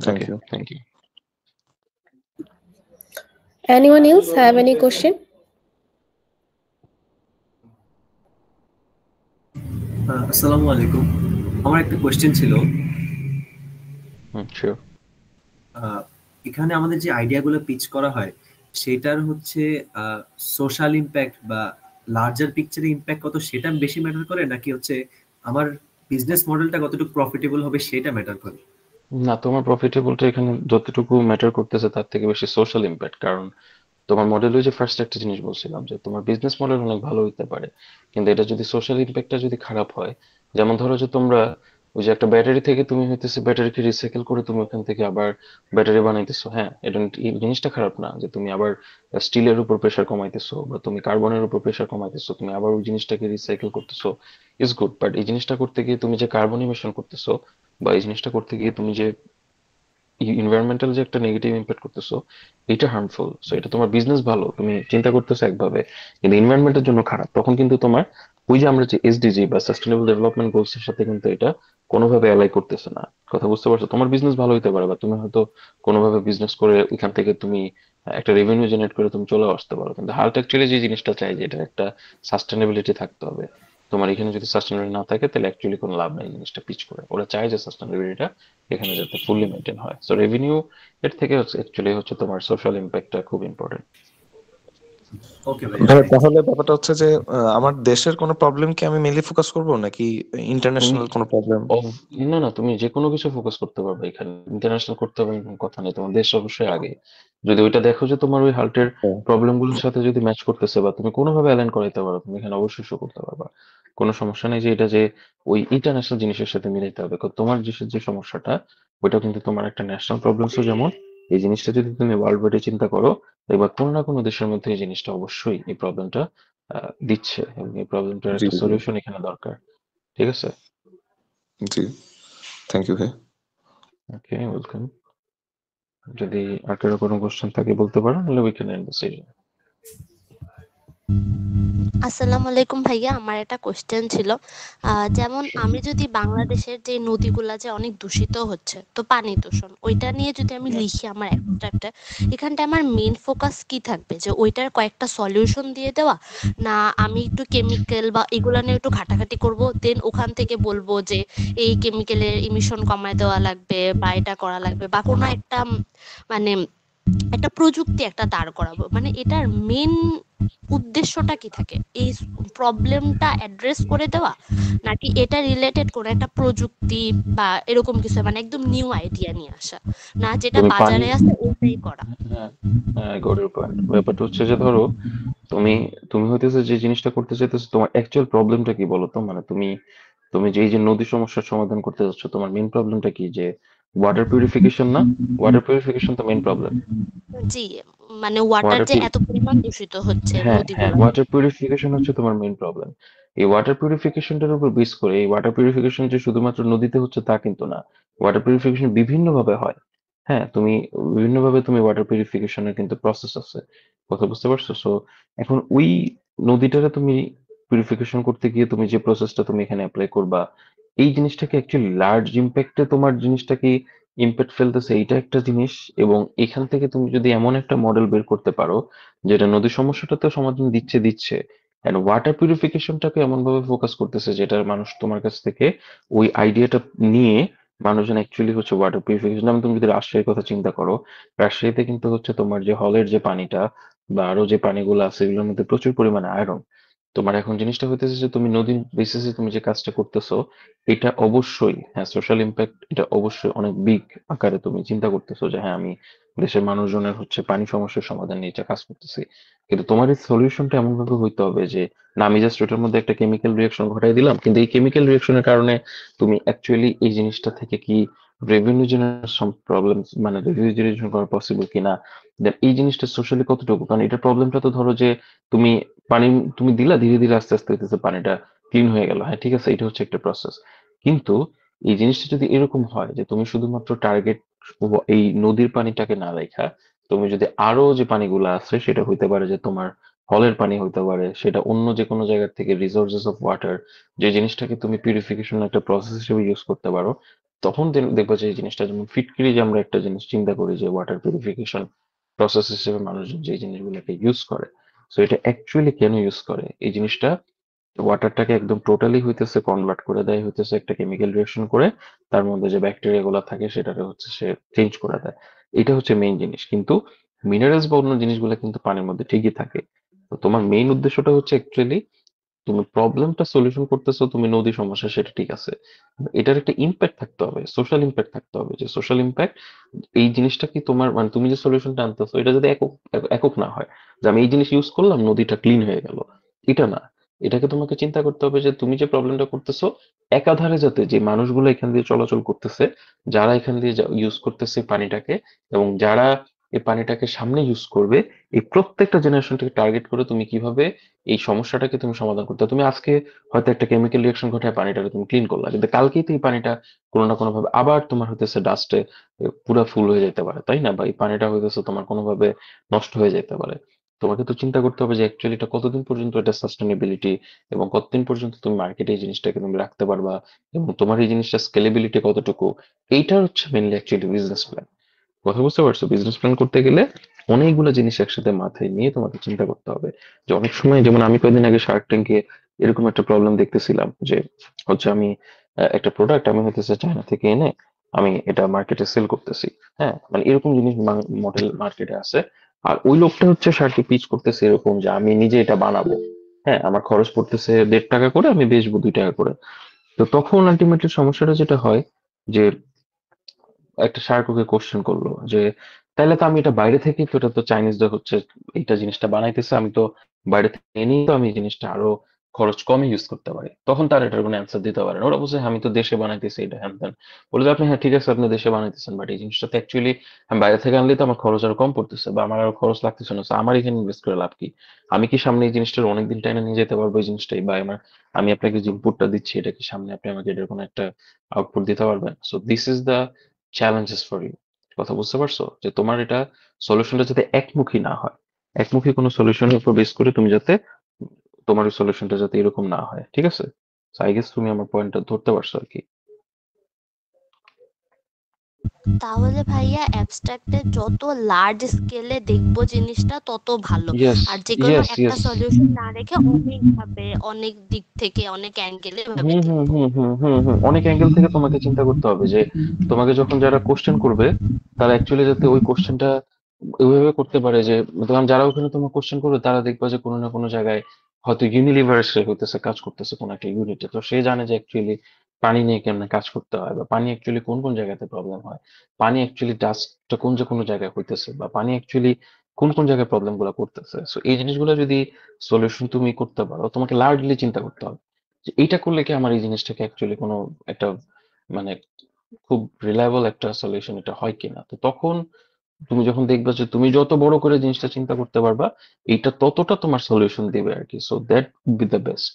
thank okay, you. Thank you. Anyone else have any question? আসসালামু আলাইকুম। আমার একটা কোয়েশ্চেন ছিল, শিওর। আহ, এখানে আমাদের যে আইডিয়াগুলো পিচ করা হয় সেটার হচ্ছে সোশ্যাল ইম্প্যাক্ট বা লার্জার পিকচারে ইম্প্যাক্ট কত সেটা বেশি ম্যাটার করে, নাকি হচ্ছে আমার বিজনেস মডেলটা কতটুকু প্রফিটেবল হবে সেটা ম্যাটার করে? না, তোমার প্রফিটেবলটা এখানে যতটুকু ম্যাটার করতেছে তার থেকে বেশি সোশ্যাল ইম্প্যাক্ট। কারণ তোমার মডেল ওই যে ফার্স্ট একটা জিনিস বলছিলাম যে তোমার বিজনেস মডেল অনেক ভালো হইতে পারে, কিন্তু এটা যদি সোশ্যাল ইম্প্যাক্টটা যদি খারাপ হয়, যেমন ধরো যে তোমরা ওই যে একটা ব্যাটারি থেকে তুমি হইতেছে ব্যাটারিকে রিসাইকেল করে তুমি ওখান থেকে আবার ব্যাটারি বানাইতেছো, হ্যাঁ, এটা এই জিনিসটা খারাপ না যে তুমি আবার স্টিলের উপর প্রেশার কমাইতেছো বা তুমি কার্বনের উপর প্রেশার কমাইতেছো, তুমি আবার ওই জিনিসটাকে রিসাইকেল করতেছো, ইজ গুড। বাট এই জিনিসটা করতে গিয়ে তুমি যে কার্বন ইমিশন করতেছো বা এই জিনিসটা করতে গিয়ে তুমি যে এনভায়রনমেন্টাল যে একটা নেগেটিভ ইম্প্যাক্ট করতেছো, এটা হার্মফুল। সো এটা তোমার বিজনেস ভালো, তুমি চিন্তা করতেছো একভাবে, কিন্তু এনভায়রনমেন্টের জন্য খারাপ, তখন কিন্তু তোমার ওই যে আমরা যে এসডিজি বা সাস্টেনেবল ডেভেলপমেন্ট গোলস এর সাথে কিন্তু এটা কোনোভাবে অ্যালাই করতেছে না। কথা বুঝতে পারছো? তোমার বিজনেস ভালো হইতে পারে বা তুমি হয়তো কোনোভাবে বিজনেস করে ওইখান থেকে তুমি একটা রেভিনিউ জেনারেট করে তুমি চলে আসতে পারো, কিন্তু হাল্ট অ্যাকচুয়ালি যে জিনিসটা চাই যে এটা একটা সাস্টেনেবিলিটি থাকতে হবে। তোমার এখানে যদি সাস্টেনেবিলিটি না থাকে তাহলে অ্যাকচুয়ালি কোনো লাভ নাই জিনিসটা পিচ করে। ওরা চায় যে সাস্টেনেবিলিটিটা এখানে যাতে ফুললি মেনটেন হয়। সো রেভিনিউ এর থেকে হচ্ছে অ্যাকচুয়ালি হচ্ছে তোমার সোশ্যাল ইম্প্যাক্টটা খুব ইম্পর্টেন্ট। ওকে ভাইয়া, ভাই থ্যাংক ইউ। তাহলে ব্যাপারটা হচ্ছে যে আমার দেশের কোনো প্রবলেম কি আমি মেইনলি ফোকাস করব নাকি তুমি ইন্টারন্যাশনাল কোনো প্রবলেম? না না, তুমি যে কোনো কিছু ফোকাস করতে পারবে এখানে, ইন্টারন্যাশনাল করতে হবে এরকম কথা নেই, তোমার দেশ অবশ্যই আগে। যদি ওইটা দেখো যে তোমার ওই হার্টের প্রবলেম গুলোর সাথে যদি ম্যাচ করতেছে বা তুমি কোনোভাবে অ্যালাইন করাইতে পারো, তুমি এখানে অবশ্যই শো করতে পারবা। কোনো সমস্যা নেই যে এটা যে ওই ইন্টারন্যাশনাল জিনিসের সাথে মিলাইতে হবে, কারণ তোমার দেশের যে সমস্যাটা ওইটা কিন্তু তোমার একটা ন্যাশনাল প্রবলেমসও যেমন। এই জিনিসটা যদি তুমি ওয়ার্ল্ড ওয়াইডে চিন্তা করো, দেখবা কোনো না কোনো দেশের মধ্যে এই জিনিসটা অবশ্যই এই প্রবলেমটা দিচ্ছে, এবং এই প্রবলেমটার জি একটা জি সলিউশন এখানে দরকার। ঠিক আছে? জি, থ্যাংক ইউ ভাই। Okay, welcome. যদি আর কারো কোনো কোশ্চেন থাকে বলতে পারো, নাহলে we can end the session. আসসালামু আলাইকুম ভাইয়া, আমার একটা কোশ্চেন ছিল। যেমন আমি যদি বাংলাদেশের যে নদীগুলা যে অনেক দূষিত হচ্ছে, তো পানি দূষণ ওইটা নিয়ে যদি আমি লিখি আমার একটা এখানটা আমার মেইন ফোকাস কি থাকবে, যে ওইটার কয়েকটা সলিউশন দিয়ে দেওয়া, না আমি একটু কেমিক্যাল বা এগুলা নিয়ে একটু ঘাটাঘাটি করব, দেন ওখান থেকে বলবো যে এই কেমিক্যালের ইমিশন কমায় দেওয়া লাগবে বা এটা করা লাগবে, বা কোনো একটা মানে একটা প্রযুক্তি একটা দাঁড় করাবো, মানে এটার মেন উদ্দেশ্যটা কি থাকে, এই প্রবলেমটা অ্যাড্রেস করে দেওয়া, নাকি এটা রিলেটেড কোনো একটা প্রযুক্তি বা এরকম কিছু, মানে একদম নিউ আইডিয়া নিয়ে আসা, না যেটা তুমি পানি, বাজারে আছে ওইটাই করা? হ্যাঁ, হ্যাঁ, গড়ের পয়েন্ট। ব্যাপারটা হচ্ছে যে ধরো তুমি তুমি হইতেছে যে জিনিসটা করতে চাইতেছো, তোমার অ্যাকচুয়াল প্রবলেমটা কি বলো তো? মানে তুমি তুমি যে এই যে নদী সমস্যার সমাধান করতে যাচ্ছ, তোমার মেইন প্রবলেমটা কি? যে ওয়াটার পিউরিফিকেশন না? ওয়াটার পিউরিফিকেশন তো মেইন প্রবলেম। জি, মানে ওয়াটার ওয়াটার যে এত পরিমাণ দূষিত হচ্ছে হ্যাঁ, হ্যাঁ, নদীগুলো। ওয়াটার পিউরিফিকেশন হচ্ছে তোমার মেইন প্রবলেম। এই ওয়াটার পিউরিফিকেশনটার উপর বেস করে, এই ওয়াটার পিউরিফিকেশন যে শুধুমাত্র নদীতে হচ্ছে তা কিন্তু না। ওয়াটার পিউরিফিকেশন বিভিন্নভাবে হয়। হ্যাঁ, তুমি বিভিন্নভাবে তুমি ওয়াটার পিউরিফিকেশনের কিন্তু প্রসেস আছে। কথা বুঝতে পারছো? সো এখন ওই নদীটারে তুমি পিউরিফিকেশন করতে গিয়ে তুমি যে প্রসেসটা তুমি এখানে এপ্লাই করবা, এই জিনিসটাকে অ্যাকচুয়ালি লার্জ ইমপ্যাক্টে তোমার জিনিসটা কি ইমপ্যাক্ট ফেলতেছে, এইটা একটা জিনিস। এবং এখান থেকে তুমি যদি এমন একটা মডেল বের করতে পারো যেটা নদীর সমস্যাটা তো সমাধান দিচ্ছে দিচ্ছে, এন্ড ওয়াটার পিউরিফিকেশনটাকে এমন ভাবে ফোকাস করতেছে যেটা মানুষ তোমার কাছ থেকে ওই আইডিয়াটা নিয়ে মানুষজন অ্যাকচুয়ালি হচ্ছে ওয়াটার পিউরিফিকেশন। যেমন তুমি যদি রাজশাহীর কথা চিন্তা করো, রাজশাহীতে কিন্তু হচ্ছে তোমার যে হলের যে পানিটা বা আরো যে পানিগুলো আছে এগুলোর মধ্যে প্রচুর পরিমাণে আয়রন। তোমার এখন জিনিসটা হইতেছে যে তুমি নদীর বেসিসে তুমি যে কাজটা করতেছো, এটা অবশ্যই হ্যাঁ সোশ্যাল ইম্প্যাক্ট, এটা অবশ্যই অনেক বিগ আকারে তুমি চিন্তা করতেছো যে হ্যাঁ আমি দেশের মানুষজনের হচ্ছে পানি সমস্যার সমাধান নিয়ে এটা কাজ করতেছি। কিন্তু তোমার এই সলিউশনটা এমন ভাবে হইতে হবে যে না আমি জাস্ট ওটার মধ্যে একটা কেমিক্যাল রিয়াকশন ঘটাই দিলাম, কিন্তু এই কেমিক্যাল রিয়াকশনের কারণে তুমি অ্যাকচুয়ালি এই জিনিসটা থেকে কি রেভিনিউ জেনারেশন প্রবলেম, মানে রেভিনিউ জেনারেশন করা পসিবল কিনা, দেন এই জিনিসটা সোশ্যালি কতটুকু, কারণ এটা প্রবলেমটা তো ধরো যে তুমি পানি তুমি দিলা, ধীরে ধীরে আস্তে আস্তে হইতেছে পানিটা ক্লিন হয়ে গেল, হ্যাঁ ঠিক আছে এটা হচ্ছে একটা প্রসেস। কিন্তু এই জিনিসটা যদি এরকম হয় যে তুমি শুধুমাত্র টার্গেট এই নদীর পানিটাকে না রেখা তুমি যদি আরো যে পানিগুলো আছে সেটা হইতে পারে যে তোমার হলের পানি হইতে পারে, সেটা অন্য যে কোনো জায়গা থেকে রিসোর্সেস অফ ওয়াটার, যে জিনিসটাকে তুমি পিউরিফিকেশন একটা প্রসেস হিসেবে ইউজ করতে পারো, তখন দেখবা যে এই জিনিসটা যেমন ফিটকিরি যে আমরা একটা জিনিস চিন্তা করি যে ওয়াটার পিউরিফিকেশন প্রসেস হিসেবে মানুষজন যে জিনিসগুলোকে ইউজ করে, সো এটা অ্যাকচুয়ালি কেন ইউজ করে এই জিনিসটা, ওয়াটারটাকে একদম টোটালি হইতেছে কনভার্ট করে দেয় হইতেছে একটা কেমিক্যাল রিয়েকশন করে, তার মধ্যে যে ব্যাকটেরিয়া গুলো থাকে সেটাকে হচ্ছে সে চেঞ্জ করে দেয়। এটা হচ্ছে মেইন জিনিস, কিন্তু মিনারেলস বা অন্য জিনিসগুলো কিন্তু পানির মধ্যে ঠিকই থাকে। তো তোমার মেইন উদ্দেশ্যটা হচ্ছে অ্যাকচুয়ালি তুমি প্রবলেমটা সলিউশন করতেছো, তুমি নদী সমস্যা সেটা ঠিক আছে, এটার একটা ইম্প্যাক্ট থাকতে হবে, সোশ্যাল ইম্প্যাক্ট থাকতে হবে, যে সোশ্যাল ইম্প্যাক্ট এই জিনিসটা কি তোমার মানে তুমি যে সলিউশনটা আনতেছো এটা যদি একক একক না হয় যে আমি এই জিনিস ইউজ করলাম নদীটা ক্লিন হয়ে গেল, এটা না। এটাকে তোমাকে চিন্তা করতে হবে যে তুমি যে প্রবলেমটা করতেছো একাধারে যাতে যে মানুষগুলো এখান দিয়ে চলাচল করতেছে, যারা এখান দিয়ে ইউজ করতেছে পানিটাকে, এবং যারা এই পানিটাকে সামনে ইউজ করবে, এই প্রত্যেকটা জেনারেশনটাকে টার্গেট করে তুমি কিভাবে এই সমস্যাটাকে তুমি সমাধান করতে, তুমি আজকে হয়তো একটা কেমিক্যাল রিয়েকশন ঘটায় পানিটাকে তুমি ক্লিন করলা, কিন্তু কালকেই তো এই পানিটা কোনো না কোনো ভাবে আবার তোমার হইতেছে ডাস্টে পুরা ফুল হয়ে যেতে পারে, তাই না? বা এই পানিটা হইতেছে তোমার কোনোভাবে নষ্ট হয়ে যেতে পারে। তোমাকে তো চিন্তা করতে হবে যে অ্যাকচুয়ালি এটা কতদিন পর্যন্ত এটা সাস্টেনেবিলিটি, এবং কতদিন পর্যন্ত তুমি মার্কেটে এই জিনিসটাকে তুমি রাখতে পারবা, এবং তোমার এই জিনিসটা স্কেলেবিলিটি কতটুকু, এইটা হচ্ছে মেনলি অ্যাকচুয়ালি বিজনেস প্ল্যান। কথা বুঝতে পারছো? বিজনেস প্ল্যান করতে গেলে অনেকগুলো জিনিস একসাথে মাথায় নিয়ে তোমাকে চিন্তা করতে হবে। যে অনেক সময় যেমন আমি কয়েকদিন আগে শার্ক ট্যাঙ্কে এরকম একটা প্রবলেম দেখতেছিলাম যে হচ্ছে আমি একটা প্রোডাক্ট আমি হইতেছে চায়না থেকে এনে আমি এটা মার্কেটে সেল করতেছি। হ্যাঁ মানে এরকম জিনিস মডেল মার্কেটে আছে। আর ওই লোকটা হচ্ছে শার্টকে পিচ করতেছে এরকম যে আমি নিজে এটা বানাবো, হ্যাঁ আমার খরচ পড়তেছে 1.5 টাকা করে, আমি বেচবো 2 টাকা করে। তো তখন আলটিমেটলি সমস্যাটা যেটা হয় যে একটা শার্ক ওকে কোশ্চেন করলো যে তাইলে তো আমি এটা বাইরে থেকে তো, এটা তো চাইনিজদের হচ্ছে এইটা জিনিসটা বানাইতেছে, আমি তো বাইরে থেকে এনেই তো আমি এই জিনিসটা আরো খরচ কমে ইউজ করতে পারি। তখন তার এটার কোনো অ্যান্সার দিতে পারে না, ওরা বলছে আমি তো দেশে বানাইতেছি এটা হ্যান ত্যান। বলে যে আপনি হ্যাঁ ঠিক আছে আপনি দেশে বানাইতেছেন, বাট এই জিনিসটা তো অ্যাকচুয়ালি আমি বাইরে থেকে আনলে তো আমার খরচ আরো কম পড়তেছে বা আমার আরো খরচ লাগতেছে না, So আমার এখানে ইনভেস্ট করে লাভ কি? আমি কি সামনে এই জিনিসটার অনেকদিন টাইনে নিয়ে যেতে পারবো এই জিনিসটাই, বা আমার আমি আপনাকে যে ইনপুটটা দিচ্ছি এটা কি সামনে আপনি আমাকে এটার কোনো একটা আউটপুট দিতে পারবেন? So this is the challenges for you. কথা বুঝতে পারছো যে তোমার এটা সলিউশনটা যাতে একমুখী না হয়, একমুখী কোনো সলিউশনের উপর বেস করে তুমি যাতে তোমার সলিউশনটা যাতে এরকম না হয়, ঠিক আছে? আই গেস তুমি আমার পয়েন্টটা ধরতে পারছো আর কি। তাহলে ভাইয়া অ্যাবস্ট্রাক্টে যত লার্জ স্কেলে দেখবো জিনিসটা তত ভালো, ইয়েস আর যে কোনো ইয়েস একটা ইয়েস। সলিউশন না রেখে অনেক ভাবে অনেক দিক থেকে অনেক অ্যাঙ্গেলে ভাবে হুম হুম দেখবো। হুম হুম হুম হুম অনেক অ্যাঙ্গেল থেকে তোমাকে চিন্তা করতে হবে যে তোমাকে যখন যারা কোশ্চেন করবে তারা অ্যাকচুয়ালি যাতে ওই কোশ্চেনটা ওইভাবে করতে পারে যে তখন যারা ওখানে তোমার কোশ্চেন করবে তারা দেখবে যে কোনো না কোনো জায়গায় হয়তো ইউনিলিভার্সে হইতেছে কাজ করতেছে কোনো একটা ইউনিটে, তো সে জানে যে অ্যাকচুয়ালি পানি নিয়ে কেমনে কাজ করতে হয়, বা পানি অ্যাকচুয়ালি কোন কোন জায়গাতে প্রবলেম হয়, পানি অ্যাকচুয়ালি ডাস্টটা কোন যে কোনো জায়গায় হইতেছে, বা পানি অ্যাকচুয়ালি কোন কোন জায়গায় প্রবলেম গুলো করতেছে। সো এই জিনিসগুলো যদি সলিউশন তুমি করতে পারো তোমাকে লার্জলি চিন্তা করতে হবে যে এইটা করলে কি আমার এই জিনিসটাকে অ্যাকচুয়ালি কোনো একটা মানে খুব রিলায়েবল একটা সলিউশন এটা হয় কিনা। তো তখন তুমি যখন দেখবা যে তুমি যত বড় করে জিনিসটা চিন্তা করতে পারবা এইটা ততটা তোমার সলিউশন দিবে আর কি, so that B the best.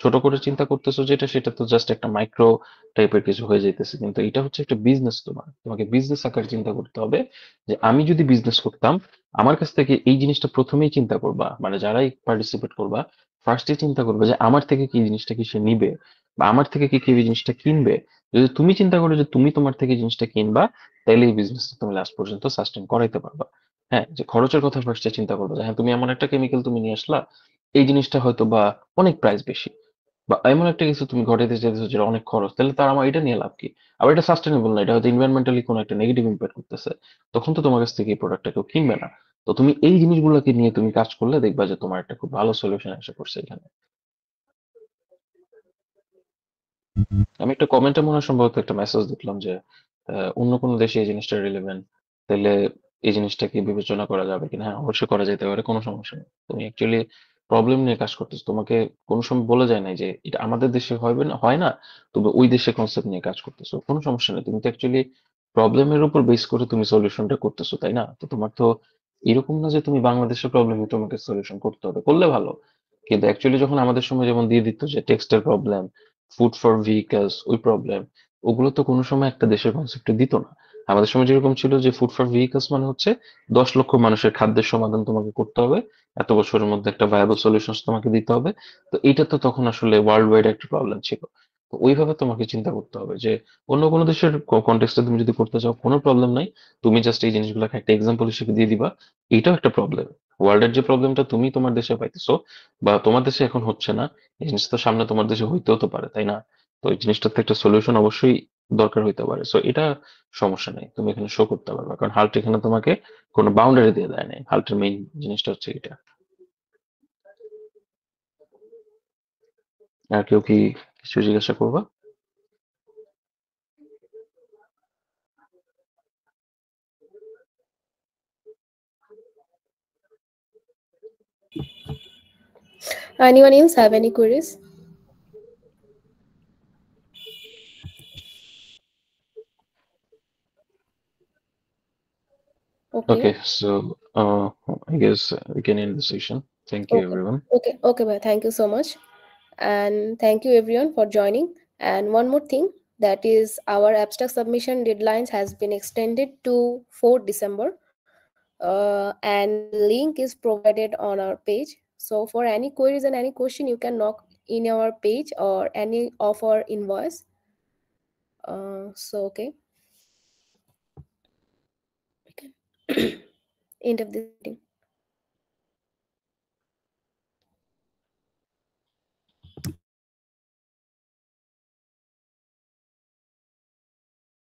ছোট করে চিন্তা করতেছো যেটা সেটা তো জাস্ট একটা মাইক্রো টাইপের কিছু হয়ে যাইতেছে, কিন্তু এটা হচ্ছে একটা বিজনেস, তোমাকে বিজনেস আকারে চিন্তা করতে হবে যে আমি যদি বিজনেস করতাম আমার কাছ থেকে এই জিনিসটা প্রথমেই চিন্তা করবা, মানে যারাই পার্টিসিপেট করবা ফার্স্টে চিন্তা করবে যে আমার থেকে কি জিনিসটা কি সে নিবে, বা আমার থেকে কি কেউ এই জিনিসটা কিনবে। যদি তুমি চিন্তা করো যে তুমি তোমার থেকে জিনিসটা কিনবা তাইলে এই বিজনেসটা তুমি লাস্ট পর্যন্ত সাস্টেন করাইতে পারবা। হ্যাঁ যে খরচের কথা ফার্স্টে চিন্তা করবে যে হ্যাঁ তুমি এমন একটা কেমিক্যাল তুমি নিয়ে আসলা এই জিনিসটা হয়তো বা অনেক প্রাইস বেশি, বা এমন একটা কিছু তুমি ঘটাইতে চাইতেছো যেটা অনেক খরচ, তাহলে তার আমার এটা নিয়ে লাভ কি? আবার এটা সাস্টেনেবল না, এটা হয়তো এনভায়রনমেন্টালি কোনো একটা নেগেটিভ ইম্প্যাক্ট করতেছে, তখন তো তোমার কাছ থেকে এই প্রোডাক্টটা কেউ কিনবে না। তো তুমি এই জিনিসগুলোকে নিয়ে তুমি কাজ করলে দেখবা যে তোমার একটা খুব ভালো সলিউশন এসে পড়ছে এখানে। আমি একটা কমেন্টে মনে হয় সম্ভবত একটা মেসেজ দেখলাম যে অন্য কোনো দেশে এই জিনিসটা রিলেভেন্ট, তাহলে এই জিনিসটাকে বিবেচনা করা যাবে কিনা। হ্যাঁ, অবশ্যই করা যেতে পারে, কোনো সমস্যা নেই। তুমি অ্যাকচুয়ালি প্রবলেম নিয়ে কাজ করতেছো, তোমাকে কোনো সময় বলে যায় নাই যে এটা আমাদের দেশে হবে না, হয় না, তুমি ওই দেশে কনসেপ্ট নিয়ে কাজ করতেছো, কোনো সমস্যা নেই। তুমি তো অ্যাকচুয়ালি প্রবলেমের উপর বেস করে তুমি সলিউশনটা করতেছো, তাই না? তো তোমার তো এরকম না যে তুমি বাংলাদেশের প্রবলেমে তোমাকে সলিউশন করতে হবে, করলে ভালো। কিন্তু অ্যাকচুয়ালি যখন আমাদের সময় যেমন দিয়ে দিত যে টেক্সটের প্রবলেম, ফুড ফর ভেহিকলস, ওই প্রবলেম, ওগুলো তো কোনো সময় একটা দেশের কনসেপ্টে দিত না। আমাদের সময় যেরকম ছিল যে ফুড ফর ভেহিকলস মানে হচ্ছে 10 লক্ষ মানুষের খাদ্যের সমাধান তোমাকে করতে হবে, এত বছরের মধ্যে একটা ভায়াবল সলিউশন তোমাকে দিতে হবে। তো এটা তো তখন আসলে ওয়ার্ল্ড ওয়াইড একটা প্রবলেম ছিল। তো ওইভাবে তোমাকে চিন্তা করতে হবে যে অন্য কোনো দেশের কন্টেক্সটে তুমি যদি করতে চাও কোনো প্রবলেম নাই, তুমি জাস্ট এই জিনিসগুলোকে একটা এক্সাম্পল হিসেবে দিয়ে দিবা। এটাও একটা প্রবলেম, ওয়ার্ল্ডের যে প্রবলেমটা তুমি তোমার দেশে পাইতেছো বা তোমার দেশে এখন হচ্ছে না, এই জিনিসটা সামনে তোমার দেশে হইতেও তো পারে, তাই না? তো এই জিনিসটাতে একটা সলিউশন অবশ্যই দরকার হইতে পারে। সো এটা সমস্যা নেই, তুমি এখানে শো করতে পারবে, কারণ হাল্ট এখানে তোমাকে কোনো বাউন্ডারি দিয়ে দেয় নাই। হাল্টের মেইন জিনিসটা হচ্ছে এটা। আর কেউ কি কিছু জিজ্ঞাসা করবা? Anyone else have any queries? Okay, so I guess we can end the session. Thank you, everyone. Okay, bye. Thank you so much. And thank you everyone for joining. And one more thing, that is our abstract submission deadlines has been extended to 4 December. And the link is provided on our page. So for any queries and any question, you can knock in our page or any of our invoice. So okay. We can end of this meeting.